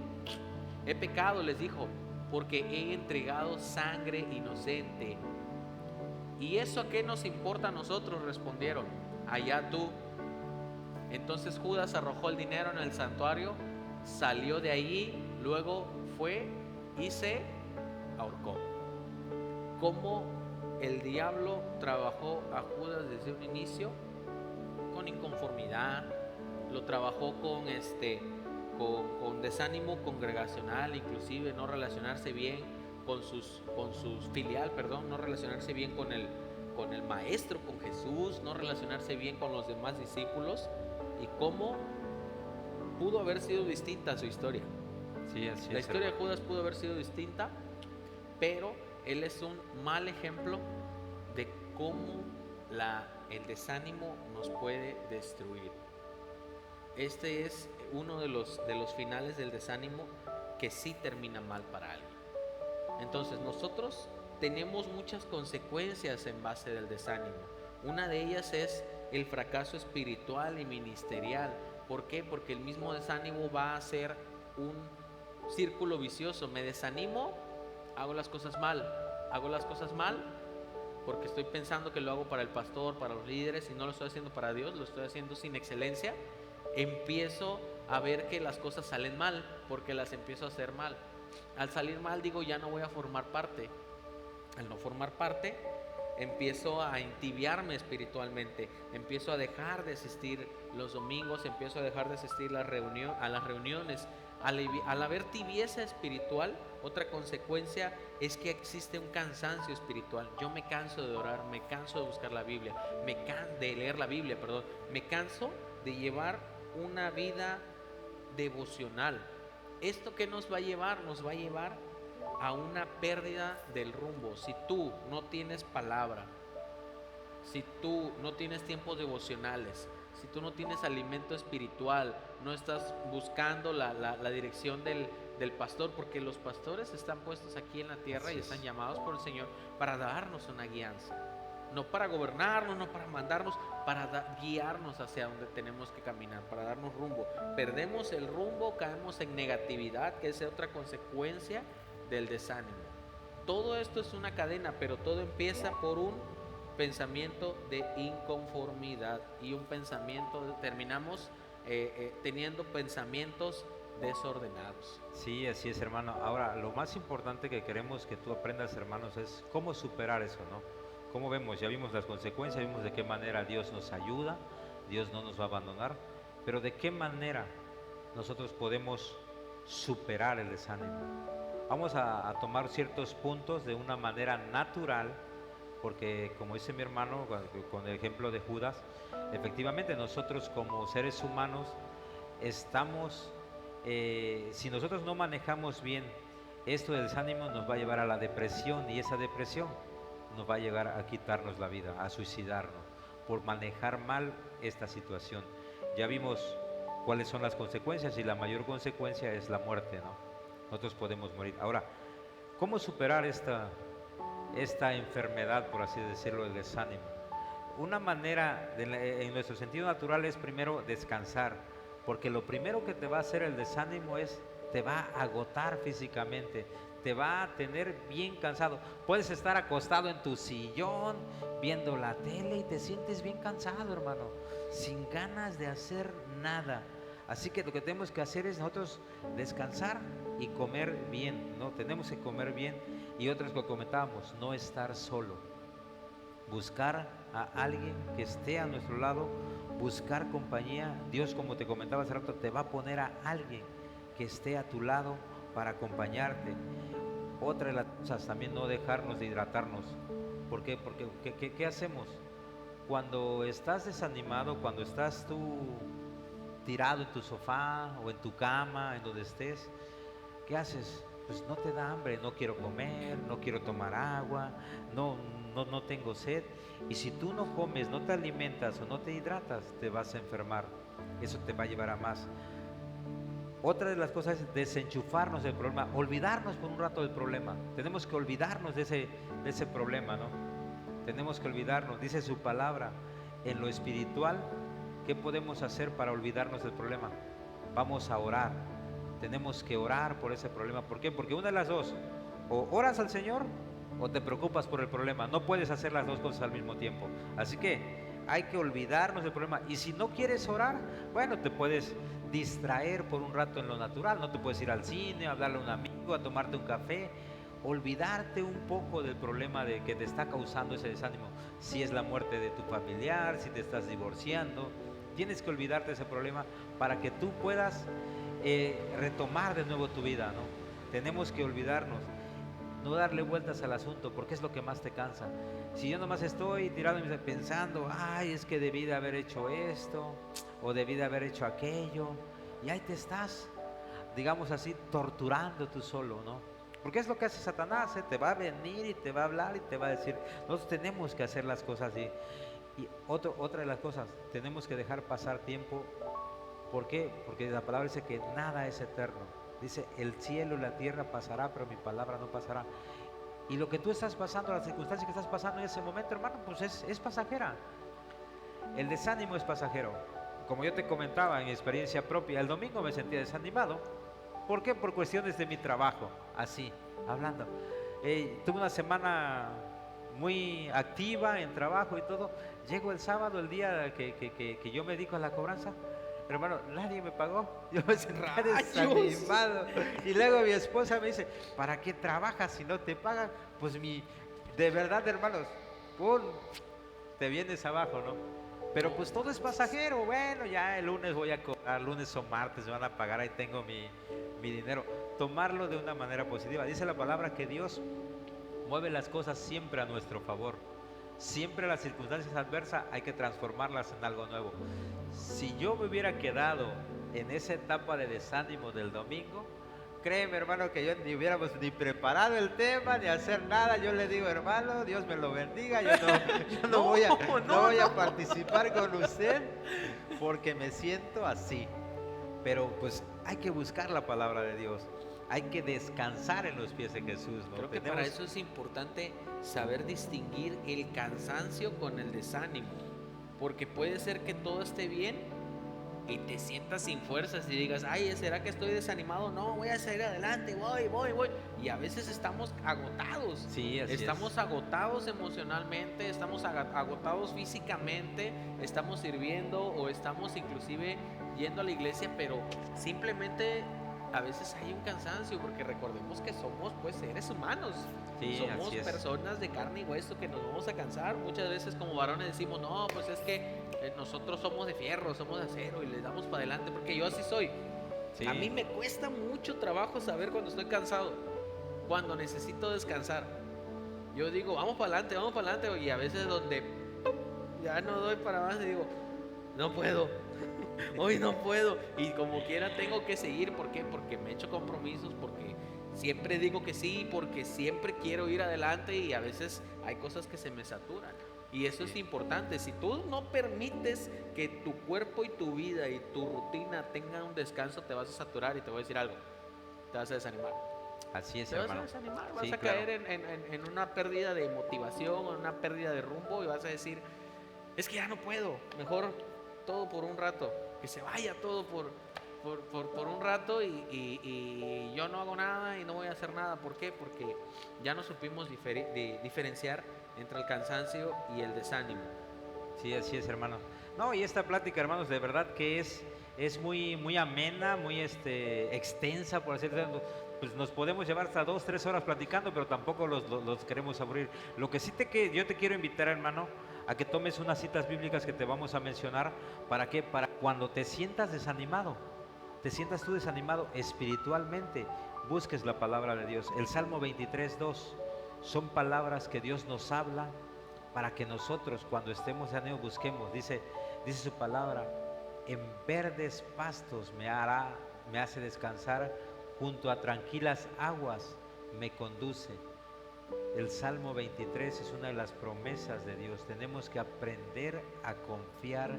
A: He pecado, les dijo, porque he entregado sangre inocente. ¿Y eso a qué nos importa a nosotros?, respondieron. Allá tú. Entonces Judas arrojó el dinero en el santuario, salió de allí, luego fue y se ahorcó. ¿Cómo el diablo trabajó a Judas desde un inicio? Con inconformidad, lo trabajó con desánimo congregacional, inclusive no relacionarse bien con sus filial, no relacionarse bien con el maestro, con Jesús, no relacionarse bien con los demás discípulos. Y cómo pudo haber sido distinta su historia.
B: Sí, así
A: la
B: es,
A: historia
B: hermano.
A: de Judas pudo haber sido distinta, pero él es un mal ejemplo de cómo el desánimo nos puede destruir. Este es uno de los finales del desánimo que sí termina mal para alguien. Entonces nosotros tenemos muchas consecuencias en base del desánimo. Una de ellas es el fracaso espiritual y ministerial. ¿Por qué? Porque el mismo desánimo va a ser un círculo vicioso. Me desanimo, hago las cosas mal porque estoy pensando que lo hago para el pastor, para los líderes, y no lo estoy haciendo para Dios, lo estoy haciendo sin excelencia. Empiezo a ver que las cosas salen mal porque las empiezo a hacer mal. Al salir mal, digo, ya no voy a formar parte. Al no formar parte, empiezo a entibiarme espiritualmente, empiezo a dejar de asistir los domingos, empiezo a dejar de asistir a las reuniones. Al haber tibieza espiritual, otra consecuencia es que existe un cansancio espiritual. Yo me canso de orar, me canso de buscar la Biblia, de leer la Biblia, me canso de llevar una vida devocional. ¿Esto qué nos va a llevar? Nos va a llevar a una pérdida del rumbo. Si tú no tienes palabra, si tú no tienes tiempos devocionales, si tú no tienes alimento espiritual, no estás buscando la dirección del pastor, porque los pastores están puestos aquí en la tierra y están llamados por el Señor para darnos una guianza, no para gobernarnos, no para mandarnos, para guiarnos hacia donde tenemos que caminar, para darnos rumbo. Perdemos el rumbo, caemos en negatividad, que es otra consecuencia del desánimo. Todo esto es una cadena, pero todo empieza por un pensamiento de inconformidad y un pensamiento, terminamos teniendo pensamientos desordenados.
B: Sí, así es, hermano. Ahora, lo más importante que queremos que tú aprendas, hermanos, es cómo superar eso, ¿no? Como vemos, ya vimos las consecuencias, vimos de qué manera Dios nos ayuda, Dios no nos va a abandonar, pero de qué manera nosotros podemos superar el desánimo. Vamos a tomar ciertos puntos de una manera natural, porque como dice mi hermano, con el ejemplo de Judas, efectivamente nosotros como seres humanos estamos, si nosotros no manejamos bien esto del desánimo, nos va a llevar a la depresión, y esa depresión nos va a llegar a quitarnos la vida, a suicidarnos, por manejar mal esta situación. Ya vimos cuáles son las consecuencias, y la mayor consecuencia es la muerte, ¿no? Nosotros podemos morir. Ahora, ¿cómo superar esta enfermedad, por así decirlo, del desánimo? Una manera, en nuestro sentido natural, es primero descansar, porque lo primero que te va a hacer el desánimo te va a agotar físicamente, te va a tener bien cansado. Puedes estar acostado en tu sillón viendo la tele y te sientes bien cansado, hermano, sin ganas de hacer nada. Así que lo que tenemos que hacer es nosotros descansar y comer bien, ¿no? Tenemos que comer bien, y otras que comentábamos, no estar solo. Buscar a alguien que esté a nuestro lado, buscar compañía. Dios, como te comentaba hace rato, te va a poner a alguien que esté a tu lado para acompañarte. Otra de las cosas también, no dejarnos de hidratarnos. ¿Por qué? Porque ¿qué hacemos? Cuando estás desanimado, cuando estás tú tirado en tu sofá o en tu cama, en donde estés, ¿qué haces? Pues no te da hambre, no quiero comer, no quiero tomar agua, no tengo sed. Y si tú no comes, no te alimentas o no te hidratas, te vas a enfermar. Eso te va a llevar a más. Otra de las cosas es desenchufarnos del problema, olvidarnos por un rato del problema. Tenemos que olvidarnos de ese problema, ¿no? Tenemos que olvidarnos. Dice su palabra, en lo espiritual, ¿qué podemos hacer para olvidarnos del problema? Vamos a orar. Tenemos que orar por ese problema. ¿Por qué? Porque una de las dos, o oras al Señor o te preocupas por el problema. No puedes hacer las dos cosas al mismo tiempo. Así que hay que olvidarnos del problema. Y si no quieres orar, bueno, te puedes distraer por un rato en lo natural. No te puedes ir al cine, a hablarle a un amigo, a tomarte un café. Olvidarte un poco del problema de que te está causando ese desánimo. Si es la muerte de tu familiar, si te estás divorciando, tienes que olvidarte de ese problema para que tú puedas retomar de nuevo tu vida, ¿no? Tenemos que olvidarnos, no darle vueltas al asunto, porque es lo que más te cansa. Si yo nomás estoy tirado pensando, ay, es que debí de haber hecho esto o debí de haber hecho aquello, y ahí te estás, digamos así, torturando tú solo, ¿no? Porque es lo que hace Satanás, te va a venir y te va a hablar y te va a decir, nosotros tenemos que hacer las cosas así. Y otra de las cosas, tenemos que dejar pasar tiempo. ¿Por qué? Porque la palabra dice que nada es eterno. Dice, el cielo y la tierra pasará, pero mi palabra no pasará. Y lo que tú estás pasando, las circunstancias que estás pasando en ese momento, hermano, pues es pasajera. El desánimo es pasajero. Como yo te comentaba en mi experiencia propia, el domingo me sentía desanimado. ¿Por qué? Por cuestiones de mi trabajo, así, hablando. Tuve una semana muy activa en trabajo y todo. Llego el sábado, el día que yo me dedico a la cobranza. Hermano, nadie me pagó. Yo me sentía desanimado. Y luego mi esposa me dice, ¿para qué trabajas si no te pagan? Pues de verdad, hermanos, ¡pum!, te vienes abajo, ¿no? Pero pues todo es pasajero. Bueno, ya el lunes voy a cobrar, lunes o martes me van a pagar, ahí tengo mi dinero. Tomarlo de una manera positiva. Dice la palabra que Dios mueve las cosas siempre a nuestro favor. Siempre las circunstancias adversas hay que transformarlas en algo nuevo. Si si yo me hubiera quedado en esa etapa de desánimo del domingo, créeme, hermano, que yo ni hubiéramos ni preparado el tema, ni hacer nada. Yo le digo, hermano, Dios me lo bendiga, yo no,
A: No,
B: no voy a
A: no.
B: participar con usted porque me siento así. Pero pues hay que buscar la palabra de Dios, hay que descansar en los pies de Jesús, ¿no?
A: Creo que para eso es importante saber distinguir el cansancio con el desánimo, porque puede ser que todo esté bien y te sientas sin fuerzas y digas, ay, ¿será que estoy desanimado? No, voy a salir adelante, voy. Y a veces estamos agotados.
B: Sí, así
A: estamos agotados emocionalmente, estamos agotados físicamente, estamos sirviendo o estamos inclusive yendo a la iglesia, pero simplemente a veces hay un cansancio, porque recordemos que somos pues seres humanos.
B: Sí,
A: somos
B: así es.
A: personas de carne y hueso que nos vamos a cansar. Muchas veces como varones decimos, no, pues es que nosotros somos de fierro, somos de acero y les damos para adelante, porque yo así soy.
B: Sí.
A: A mí me cuesta mucho trabajo saber cuando estoy cansado, cuando necesito descansar. Yo digo, vamos para adelante, y a veces donde ya no doy para más y digo, no puedo, hoy no puedo, y como quiera tengo que seguir. ¿Por qué? Porque me he hecho compromisos, porque siempre digo que sí, porque siempre quiero ir adelante, y a veces hay cosas que se me saturan. Y eso es importante. Si tú no permites que tu cuerpo y tu vida y tu rutina tengan un descanso, te vas a saturar, y te voy a decir algo, te vas a desanimar.
B: Así es,
A: Te vas
B: hermano.
A: a desanimar, vas
B: Sí,
A: a
B: claro.
A: caer en una pérdida de motivación, en una pérdida de rumbo, y vas a decir, es que ya no puedo, mejor todo por un rato, que se vaya todo por un rato, y yo no hago nada y no voy a hacer nada. ¿Por qué? Porque ya no supimos diferenciar entre el cansancio y el desánimo.
B: Sí, así es, hermano. No, y esta plática, hermanos, de verdad que es muy amena, muy extensa, por así decirlo. Pues nos podemos llevar hasta 2, 3 horas platicando, pero tampoco los queremos aburrir. Lo que sí yo te quiero invitar, hermano, a que tomes unas citas bíblicas que te vamos a mencionar. ¿Para qué? Para cuando te sientas desanimado, te sientas tú desanimado espiritualmente, busques la palabra de Dios. El Salmo 23:2 son palabras que Dios nos habla para que nosotros cuando estemos desanimados busquemos. Dice su palabra, en verdes pastos me hace descansar, junto a tranquilas aguas me conduce. El Salmo 23 es una de las promesas de Dios. Tenemos que aprender a confiar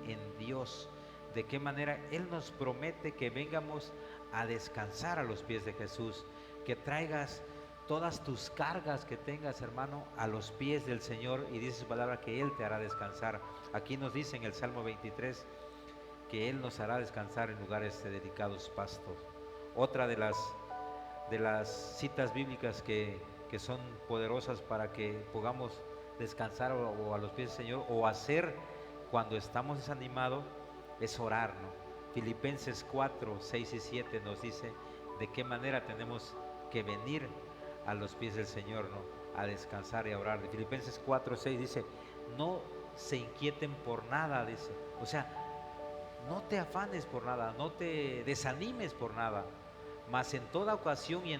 B: en Dios. ¿De qué manera? Él nos promete que vengamos a descansar a los pies de Jesús, que traigas todas tus cargas que tengas, hermano, a los pies del Señor, y dice su palabra que Él te hará descansar. Aquí nos dice en el Salmo 23 que Él nos hará descansar en lugares de dedicados pastos. Otra de las citas bíblicas que son poderosas para que podamos descansar o a los pies del Señor, o hacer cuando estamos desanimados, es orar, ¿no? Filipenses 4:6 y 7 nos dice de qué manera tenemos que venir a los pies del Señor, ¿no? A descansar y a orar. Filipenses 4:6 dice, no se inquieten por nada, dice. O sea, no te afanes por nada, no te desanimes por nada, mas en toda ocasión y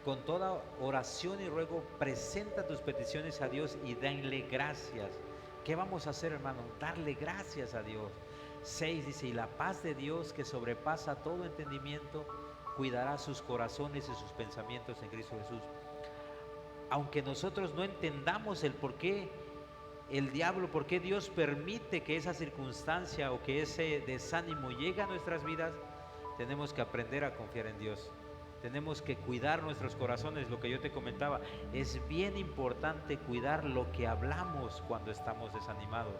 B: con toda oración y ruego, presenta tus peticiones a Dios y denle gracias. ¿Qué vamos a hacer, hermano? Darle gracias a Dios. 6 dice, y la paz de Dios, que sobrepasa todo entendimiento, cuidará sus corazones y sus pensamientos en Cristo Jesús. Aunque nosotros no entendamos el por qué el diablo, por qué Dios permite que esa circunstancia o que ese desánimo llegue a nuestras vidas, tenemos que aprender a confiar en Dios. Tenemos que cuidar nuestros corazones. Lo que yo te comentaba, es bien importante cuidar lo que hablamos cuando estamos desanimados.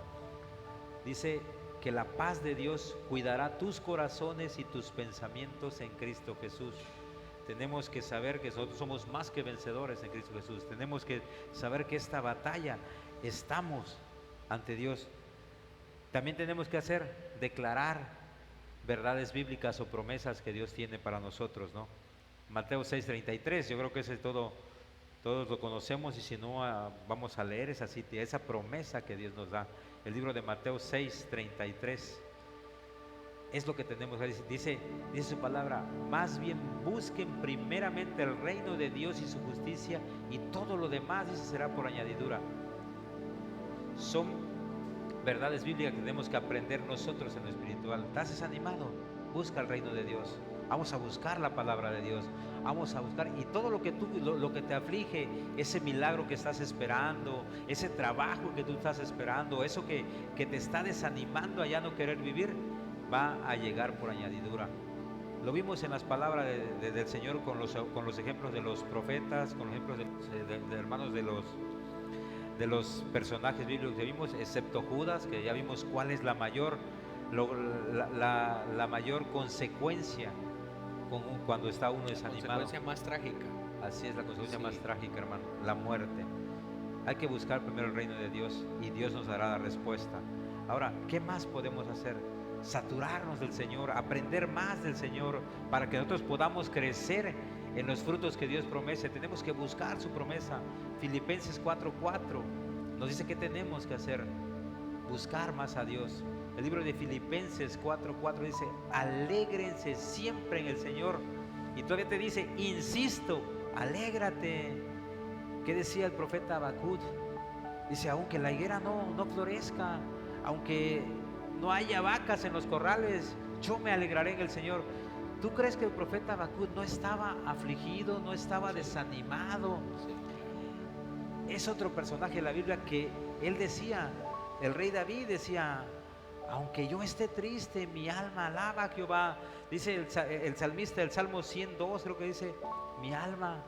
B: Dice que la paz de Dios cuidará tus corazones y tus pensamientos en Cristo Jesús. Tenemos que saber que nosotros somos más que vencedores en Cristo Jesús. Tenemos que saber que esta batalla estamos ante Dios. También tenemos que declarar verdades bíblicas o promesas que Dios tiene para nosotros, ¿no? Mateo 6:33, yo creo que ese todos lo conocemos, y si no, vamos a leer esa promesa que Dios nos da. El libro de Mateo 6:33 es lo que tenemos. Dice su palabra, más bien busquen primeramente el reino de Dios y su justicia, y todo lo demás, dice, será por añadidura. Son verdades bíblicas que tenemos que aprender nosotros en lo espiritual. ¿Estás desanimado? Busca el reino de Dios. Vamos a buscar la palabra de Dios. Vamos a buscar, y todo lo que lo que te aflige, ese milagro que estás esperando, ese trabajo que tú estás esperando, eso que te está desanimando a ya no querer vivir, va a llegar por añadidura. Lo vimos en las palabras del Señor con los ejemplos de los profetas, con los ejemplos de hermanos de los personajes bíblicos que vimos, excepto Judas, que ya vimos cuál es la mayor consecuencia cuando está uno desanimado.
A: La consecuencia más trágica.
B: Así es, la consecuencia más trágica, hermano, la muerte. Hay que buscar primero el reino de Dios y Dios nos dará la respuesta. Ahora, ¿qué más podemos hacer? Saturarnos del Señor, aprender más del Señor, para que nosotros podamos crecer en los frutos que Dios promete. Tenemos que buscar su promesa. Filipenses 4:4 nos dice que tenemos que hacer: buscar más a Dios. El libro de Filipenses 4:4 dice: alégrense siempre en el Señor. Y todavía te dice: insisto, alégrate. ¿Qué decía el profeta Habacuc? Dice: aunque la higuera no florezca, aunque no haya vacas en los corrales, yo me alegraré en el Señor. ¿Tú crees que el profeta Habacuc no estaba afligido, no estaba desanimado? Es otro personaje de la Biblia que él decía, el rey David decía: aunque yo esté triste, mi alma alaba a Jehová. Dice el salmista del Salmo 102, creo que dice: mi alma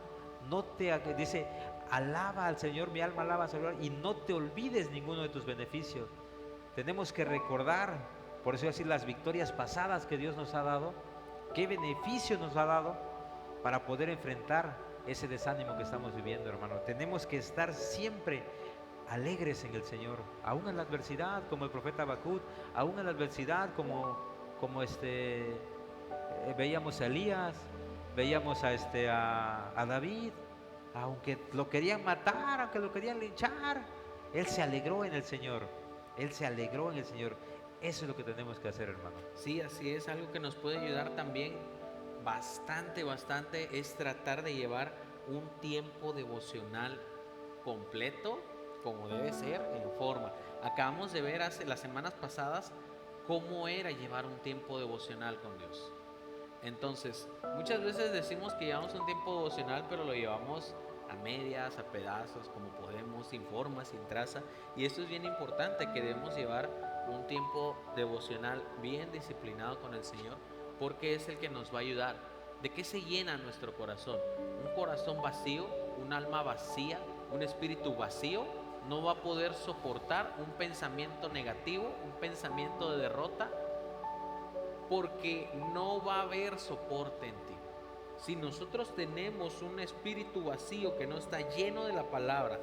B: dice, alaba al Señor, mi alma alaba al Señor, y no te olvides ninguno de tus beneficios. Tenemos que recordar, por eso decir, las victorias pasadas que Dios nos ha dado, qué beneficio nos ha dado para poder enfrentar ese desánimo que estamos viviendo, hermano. Tenemos que estar siempre alegres en el Señor, aún en la adversidad, como el profeta Habacuc, aún en la adversidad, como veíamos a Elías, veíamos a David, aunque lo querían matar, aunque lo querían linchar, él se alegró en el Señor. Él se alegró en el Señor. Eso es lo que tenemos que hacer, hermano.
A: Sí, así es. Algo que nos puede ayudar también bastante, es tratar de llevar un tiempo devocional completo, como debe ser, en forma. Acabamos de ver las semanas pasadas cómo era llevar un tiempo devocional con Dios. Entonces, muchas veces decimos que llevamos un tiempo devocional, pero lo llevamos a medias, a pedazos, como podemos, sin forma, sin traza. Y esto es bien importante, que debemos llevar un tiempo devocional bien disciplinado con el Señor, porque es el que nos va a ayudar. ¿De qué se llena nuestro corazón? Un corazón vacío, un alma vacía, un espíritu vacío, no va a poder soportar un pensamiento negativo, un pensamiento de derrota, porque no va a haber soporte en ti. Si nosotros tenemos un espíritu vacío que no está lleno de la palabra,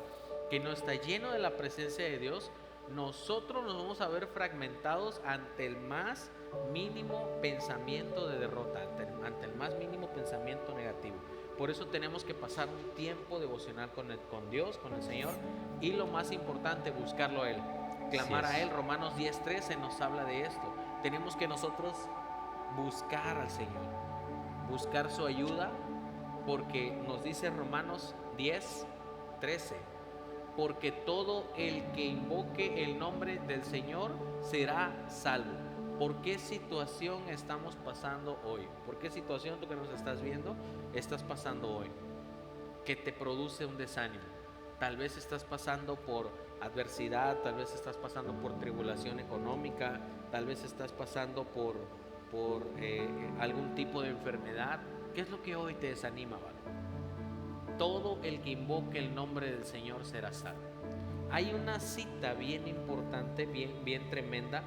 A: que no está lleno de la presencia de Dios, nosotros nos vamos a ver fragmentados ante el más mínimo pensamiento de derrota, ante el más mínimo pensamiento negativo. Por eso tenemos que pasar un tiempo devocional con Dios, con el Señor, y lo más importante, buscarlo a Él, clamar a Él. Romanos 10:13 nos habla de esto. Tenemos que nosotros buscar al Señor, buscar su ayuda, porque nos dice Romanos 10:13: porque todo el que invoque el nombre del Señor será salvo. ¿Por qué situación estamos pasando hoy? ¿Por qué situación, tú que nos estás viendo, estás pasando hoy que te produce un desánimo? Tal vez estás pasando por adversidad, tal vez estás pasando por tribulación económica, tal vez estás pasando por algún tipo de enfermedad. ¿Qué es lo que hoy te desanima, ¿vale? Todo el que invoque el nombre del Señor será salvo. Hay una cita bien importante, bien tremenda,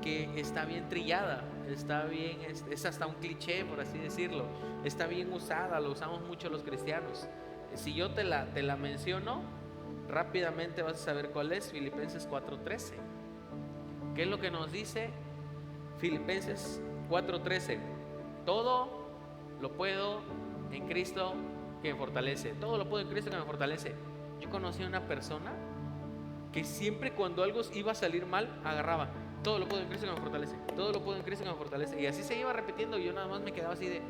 A: que está bien trillada, está bien, es hasta un cliché, por así decirlo, está bien usada, lo usamos mucho los cristianos. Si yo te la menciono, rápidamente vas a saber cuál es. Filipenses 4:13. ¿Qué es lo que nos dice Filipenses 4:13? Todo lo puedo en Cristo que me fortalece. Todo lo puedo en Cristo que me fortalece. Yo conocí a una persona que siempre, cuando algo iba a salir mal, agarraba: todo lo puedo en Cristo que me fortalece, todo lo puedo en Cristo que me fortalece. Y así se iba repitiendo, y yo nada más me quedaba así de...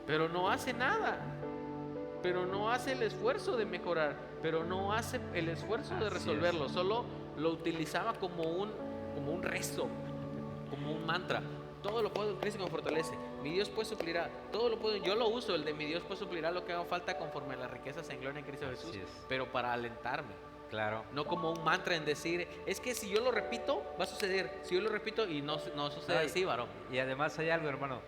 A: pero no hace nada. pero no hace el esfuerzo de mejorar, pero no hace el esfuerzo de
B: Así
A: resolverlo, solo lo utilizaba como un rezo, como un mantra. Todo lo puedo en Cristo que me fortalece. Mi Dios pues suplirá. Todo lo puedo. Yo lo uso, el de mi Dios pues suplirá lo que haga falta conforme a las riquezas en gloria en Cristo
B: Así
A: Jesús.
B: es.
A: Pero para alentarme.
B: Claro.
A: No como un mantra en decir, es que si yo lo repito, va a suceder. Si yo lo repito y no sucede
B: Ay,
A: así, varón.
B: y además hay algo, hermano,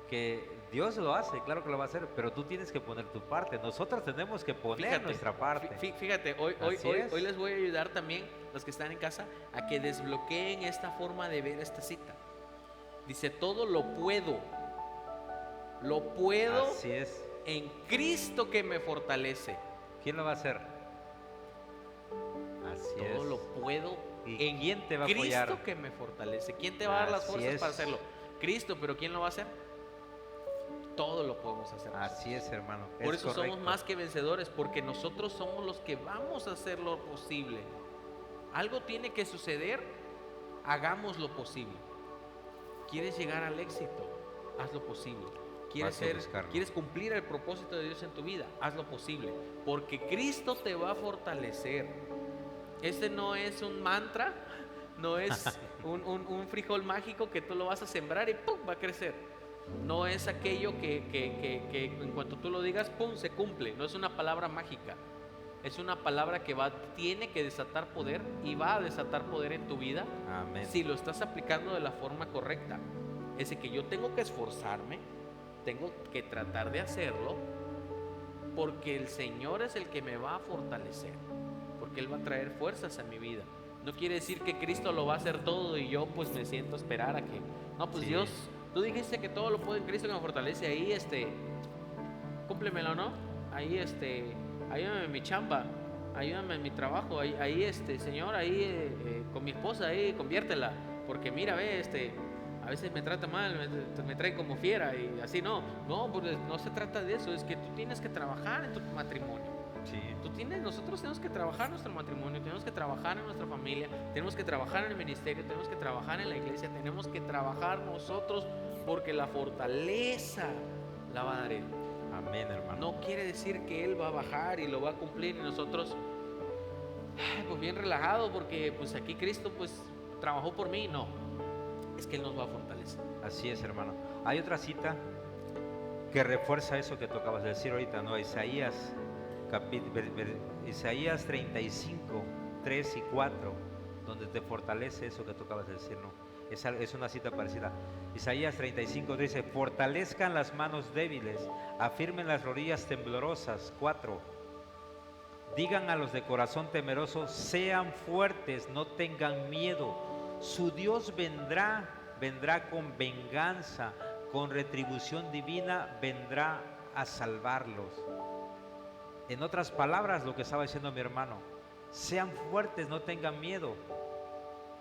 B: que Dios lo hace, claro que lo va a hacer, pero tú tienes que poner tu parte. Nosotros tenemos que poner nuestra parte.
A: Fíjate,
B: Así es.
A: hoy les voy a ayudar también, los que están en casa, a que desbloqueen esta forma de ver esta cita. Dice, todo lo puedo
B: Así es.
A: en Cristo que me fortalece.
B: ¿Quién lo va a hacer? Así
A: Todo
B: es.
A: lo puedo
B: ¿Y
A: en
B: quién te va a
A: Cristo
B: apoyar?
A: que me fortalece. ¿Quién te va a dar las
B: Así
A: fuerzas
B: es.
A: para hacerlo? Cristo, pero ¿quién lo va a hacer? Todo lo podemos hacer.
B: Así es, hermano.
A: Por
B: es
A: eso
B: correcto.
A: somos más que vencedores, porque nosotros somos los que vamos a hacer lo posible. Algo tiene que suceder, hagamos lo posible. ¿Quieres llegar al éxito? Haz lo posible.
B: Vas a buscarlo.
A: ¿Quieres cumplir el propósito de Dios en tu vida? Haz lo posible, porque Cristo te va a fortalecer. Este no es un mantra, no es un frijol mágico que tú lo vas a sembrar y ¡pum!, va a crecer. No es aquello que en cuanto tú lo digas, ¡pum!, se cumple. No es una palabra mágica. Es una palabra que tiene que desatar poder y va a desatar poder en tu vida.
B: Amén.
A: Si lo estás aplicando de la forma correcta. Es de que yo tengo que esforzarme, tengo que tratar de hacerlo, porque el Señor es el que me va a fortalecer, porque Él va a traer fuerzas a mi vida. No quiere decir que Cristo lo va a hacer todo y yo pues me siento a esperar a que, no, pues
B: Sí.
A: Dios, tú dijiste que todo lo puedo en Cristo que me fortalece, ahí cúmplemelo, ¿no? Ahí ayúdame en mi chamba, ayúdame en mi trabajo, ahí Señor, ahí con mi esposa, ahí conviértela, porque mira, ve, a veces me trata mal, me trae como fiera y así no, pues no se trata de eso, es que tú tienes que trabajar en tu matrimonio.
B: Sí.
A: Nosotros tenemos que trabajar en nuestro matrimonio, tenemos que trabajar en nuestra familia, tenemos que trabajar en el ministerio, tenemos que trabajar en la iglesia, tenemos que trabajar nosotros, porque la fortaleza la va a dar Él.
B: Amén, hermano.
A: No quiere decir que Él va a bajar y lo va a cumplir y nosotros pues bien relajado porque pues aquí Cristo pues trabajó por mí. No, es que Él nos va a fortalecer.
B: Así es, hermano. Hay otra cita que refuerza eso que tú acabas de decir ahorita, ¿no? Isaías 35, 3 y 4, donde te fortalece eso que tú acabas de decir, ¿no? Es una cita parecida. Isaías 35 dice, fortalezcan las manos débiles, afirmen las rodillas temblorosas. 4, digan a los de corazón temeroso, sean fuertes, no tengan miedo. Su Dios vendrá con venganza, con retribución divina, vendrá a salvarlos. En otras palabras, lo que estaba diciendo mi hermano, sean fuertes, no tengan miedo.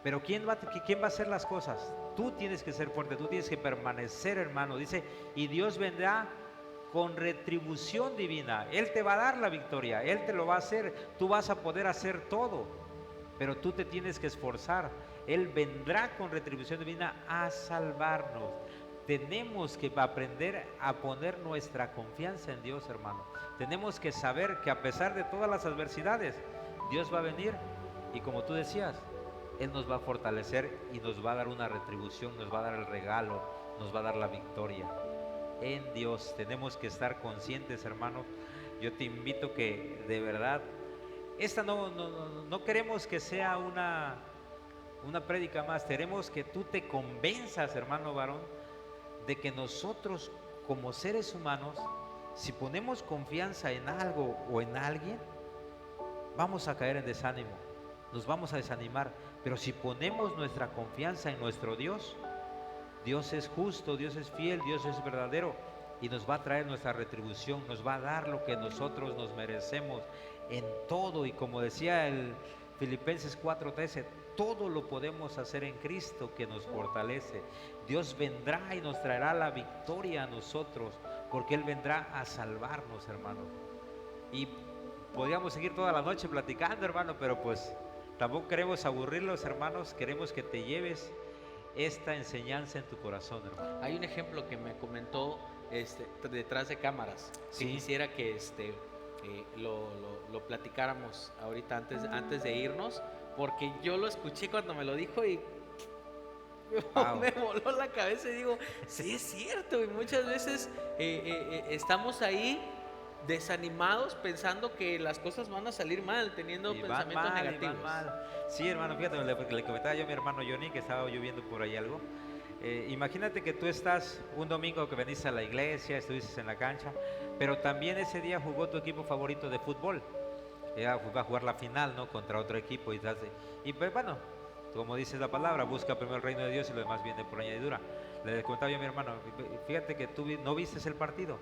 B: Pero ¿quién va a hacer las cosas? Tú tienes que ser fuerte, tú tienes que permanecer, hermano. Dice, y Dios vendrá con retribución divina. Él te va a dar la victoria, Él te lo va a hacer. Tú vas a poder hacer todo, pero tú te tienes que esforzar. Él vendrá con retribución divina a salvarnos. Tenemos que aprender a poner nuestra confianza en Dios, hermano. Tenemos que saber que a pesar de todas las adversidades, Dios va a venir y, como tú decías, Él nos va a fortalecer y nos va a dar una retribución, nos va a dar el regalo, nos va a dar la victoria. En Dios tenemos que estar conscientes, hermano. Yo te invito que de verdad, esta no queremos que sea una prédica más, queremos que tú te convenzas, hermano varón, de que nosotros como seres humanos, si ponemos confianza en algo o en alguien, vamos a caer en desánimo, nos vamos a desanimar. Pero si ponemos nuestra confianza en nuestro Dios, Dios es justo, Dios es fiel, Dios es verdadero y nos va a traer nuestra retribución, nos va a dar lo que nosotros nos merecemos en todo. Y como decía el Filipenses 4:13, todo lo podemos hacer en Cristo que nos fortalece. Dios vendrá y nos traerá la victoria a nosotros, porque Él vendrá a salvarnos, hermano. Y podríamos seguir toda la noche platicando, hermano, pero pues tampoco queremos aburrirlos, hermanos. Queremos que te lleves esta enseñanza en tu corazón, hermano.
A: Hay un ejemplo que me comentó detrás de cámaras, que
B: Sí.
A: quisiera que lo platicáramos ahorita antes de irnos, porque yo lo escuché cuando me lo dijo y
B: Wow.
A: me voló la cabeza y digo, sí es cierto, y muchas veces estamos ahí desanimados pensando que las cosas van a salir mal, teniendo
B: Y van
A: pensamientos
B: mal, y
A: negativos.
B: van mal. Sí, hermano, fíjate, le comentaba yo a mi hermano Johnny que estaba lloviendo por ahí algo. Imagínate que tú estás un domingo que veniste a la iglesia, estuviste en la cancha, pero también ese día jugó tu equipo favorito de fútbol. Va a jugar la final, ¿no? Contra otro equipo y pues bueno, como dice la palabra, busca primero el reino de Dios y lo demás viene por añadidura. Le comentaba yo a mi hermano, fíjate que tú no vistes el partido,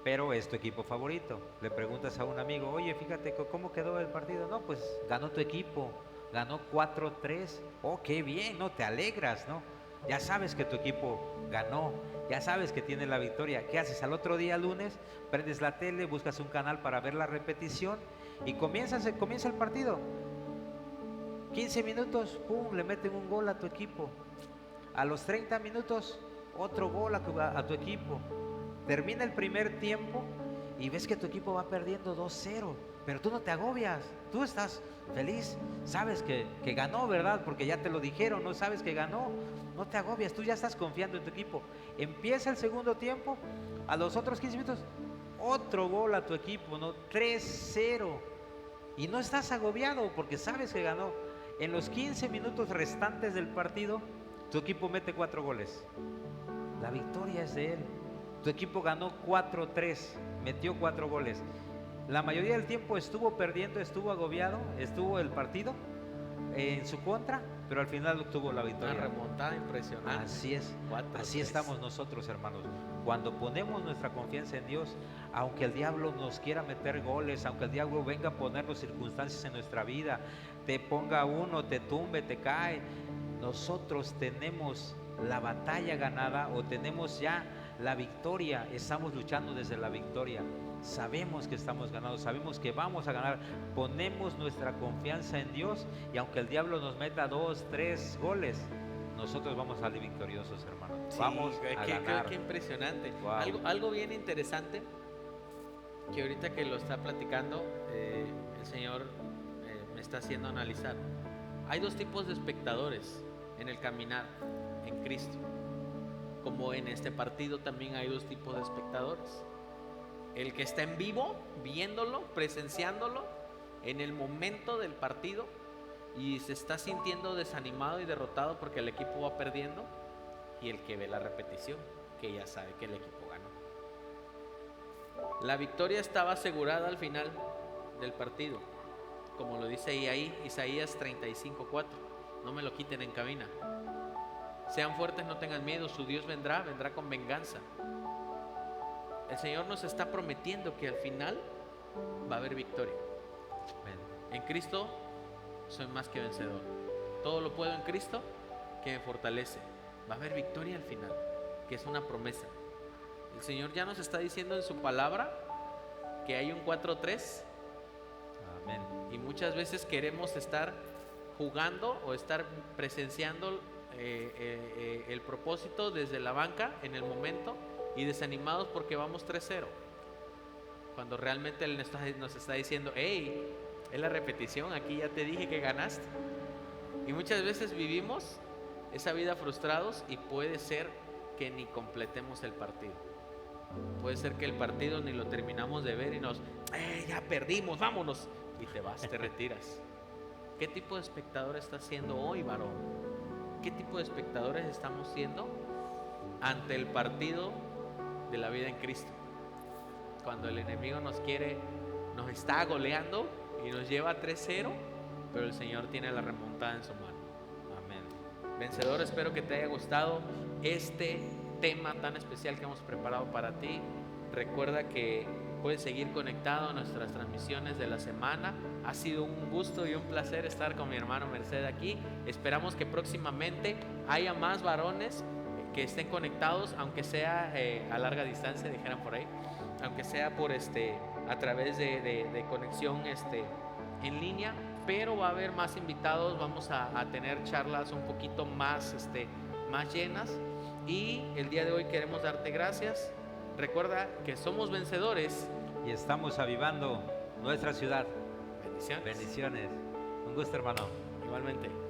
B: pero es tu equipo favorito. Le preguntas a un amigo, oye, fíjate, ¿cómo quedó el partido? No, pues ganó tu equipo, ganó 4-3. Oh, qué bien, ¿no? Te alegras, ¿no? Ya sabes que tu equipo ganó, ya sabes que tiene la victoria. ¿Qué haces? Al otro día, lunes, prendes la tele, buscas un canal para ver la repetición y comienza el partido. 15 minutos, pum, le meten un gol a tu equipo. A los 30 minutos, otro gol a tu equipo. Termina el primer tiempo y ves que tu equipo va perdiendo 2-0, pero tú no te agobias, tú estás feliz, sabes que ganó, ¿verdad? Porque ya te lo dijeron, no sabes que ganó, no te agobias, tú ya estás confiando en tu equipo. Empieza el segundo tiempo, a los otros 15 minutos, otro gol a tu equipo, ¿no? 3-0. Y no estás agobiado porque sabes que ganó. En los 15 minutos restantes del partido, tu equipo mete 4 goles. La victoria es de él. Tu equipo ganó 4-3, metió 4 goles. La mayoría del tiempo estuvo perdiendo, estuvo agobiado, estuvo el partido en su contra, pero al final obtuvo la
A: Una
B: victoria.
A: remontada impresionante.
B: Así es,
A: 4-3.
B: así estamos nosotros, hermanos. Cuando ponemos nuestra confianza en Dios, aunque el diablo nos quiera meter goles, aunque el diablo venga a ponernos circunstancias en nuestra vida, te ponga uno, te tumbe, te cae, nosotros tenemos la batalla ganada o tenemos ya la victoria, estamos luchando desde la victoria. Sabemos que estamos ganando, sabemos que vamos a ganar, ponemos nuestra confianza en Dios y aunque el diablo nos meta 2, 3 goles, nosotros vamos a salir victoriosos, hermano.
A: Sí,
B: Vamos a ganar.
A: qué impresionante.
B: Wow.
A: Algo bien interesante que ahorita que lo está platicando, el Señor me está haciendo analizar. Hay dos tipos de espectadores en el caminar en Cristo. Como en este partido también hay dos tipos de espectadores. El que está en vivo, viéndolo, presenciándolo en el momento del partido y se está sintiendo desanimado y derrotado porque el equipo va perdiendo, y el que ve la repetición, que ya sabe que el equipo ganó. La victoria estaba asegurada al final del partido, como lo dice ahí Isaías 35:4. No me lo quiten en cabina. Sean fuertes, no tengan miedo, su Dios vendrá con venganza. El Señor nos está prometiendo que al final va a haber victoria.
B: Amén.
A: En Cristo soy más que vencedor. Todo lo puedo en Cristo que me fortalece. Va a haber victoria al final, que es una promesa. El Señor ya nos está diciendo en su palabra que hay un 4-3.
B: Amén.
A: Y muchas veces queremos estar jugando o estar presenciando el propósito desde la banca en el momento y desanimados porque vamos 3-0, cuando realmente Él nos está diciendo, hey, es la repetición, aquí ya te dije que ganaste. Y muchas veces vivimos esa vida frustrados y puede ser que ni completemos el partido. Puede ser que el partido ni lo terminamos de ver y ya perdimos, vámonos, y te vas, te retiras. ¿Qué tipo de espectador estás siendo hoy, varón? ¿Qué tipo de espectadores estamos siendo ante el partido de la vida en Cristo? Cuando el enemigo nos está goleando y nos lleva a 3-0, pero el Señor tiene la remontada en su mano.
B: Amén.
A: Vencedor, espero que te haya gustado este tema tan especial que hemos preparado para ti. Recuerda que puedes seguir conectado a nuestras transmisiones de la semana. Ha sido un gusto y un placer estar con mi hermano Merced aquí. Esperamos que próximamente haya más varones que estén conectados, aunque sea a larga distancia, dijeran por ahí, aunque sea por a través de conexión en línea, pero va a haber más invitados, vamos a tener charlas un poquito más llenas, y el día de hoy queremos darte gracias. Recuerda que somos vencedores
B: Y estamos avivando nuestra ciudad.
A: Bendiciones.
B: Bendiciones. Un gusto, hermano.
A: Igualmente.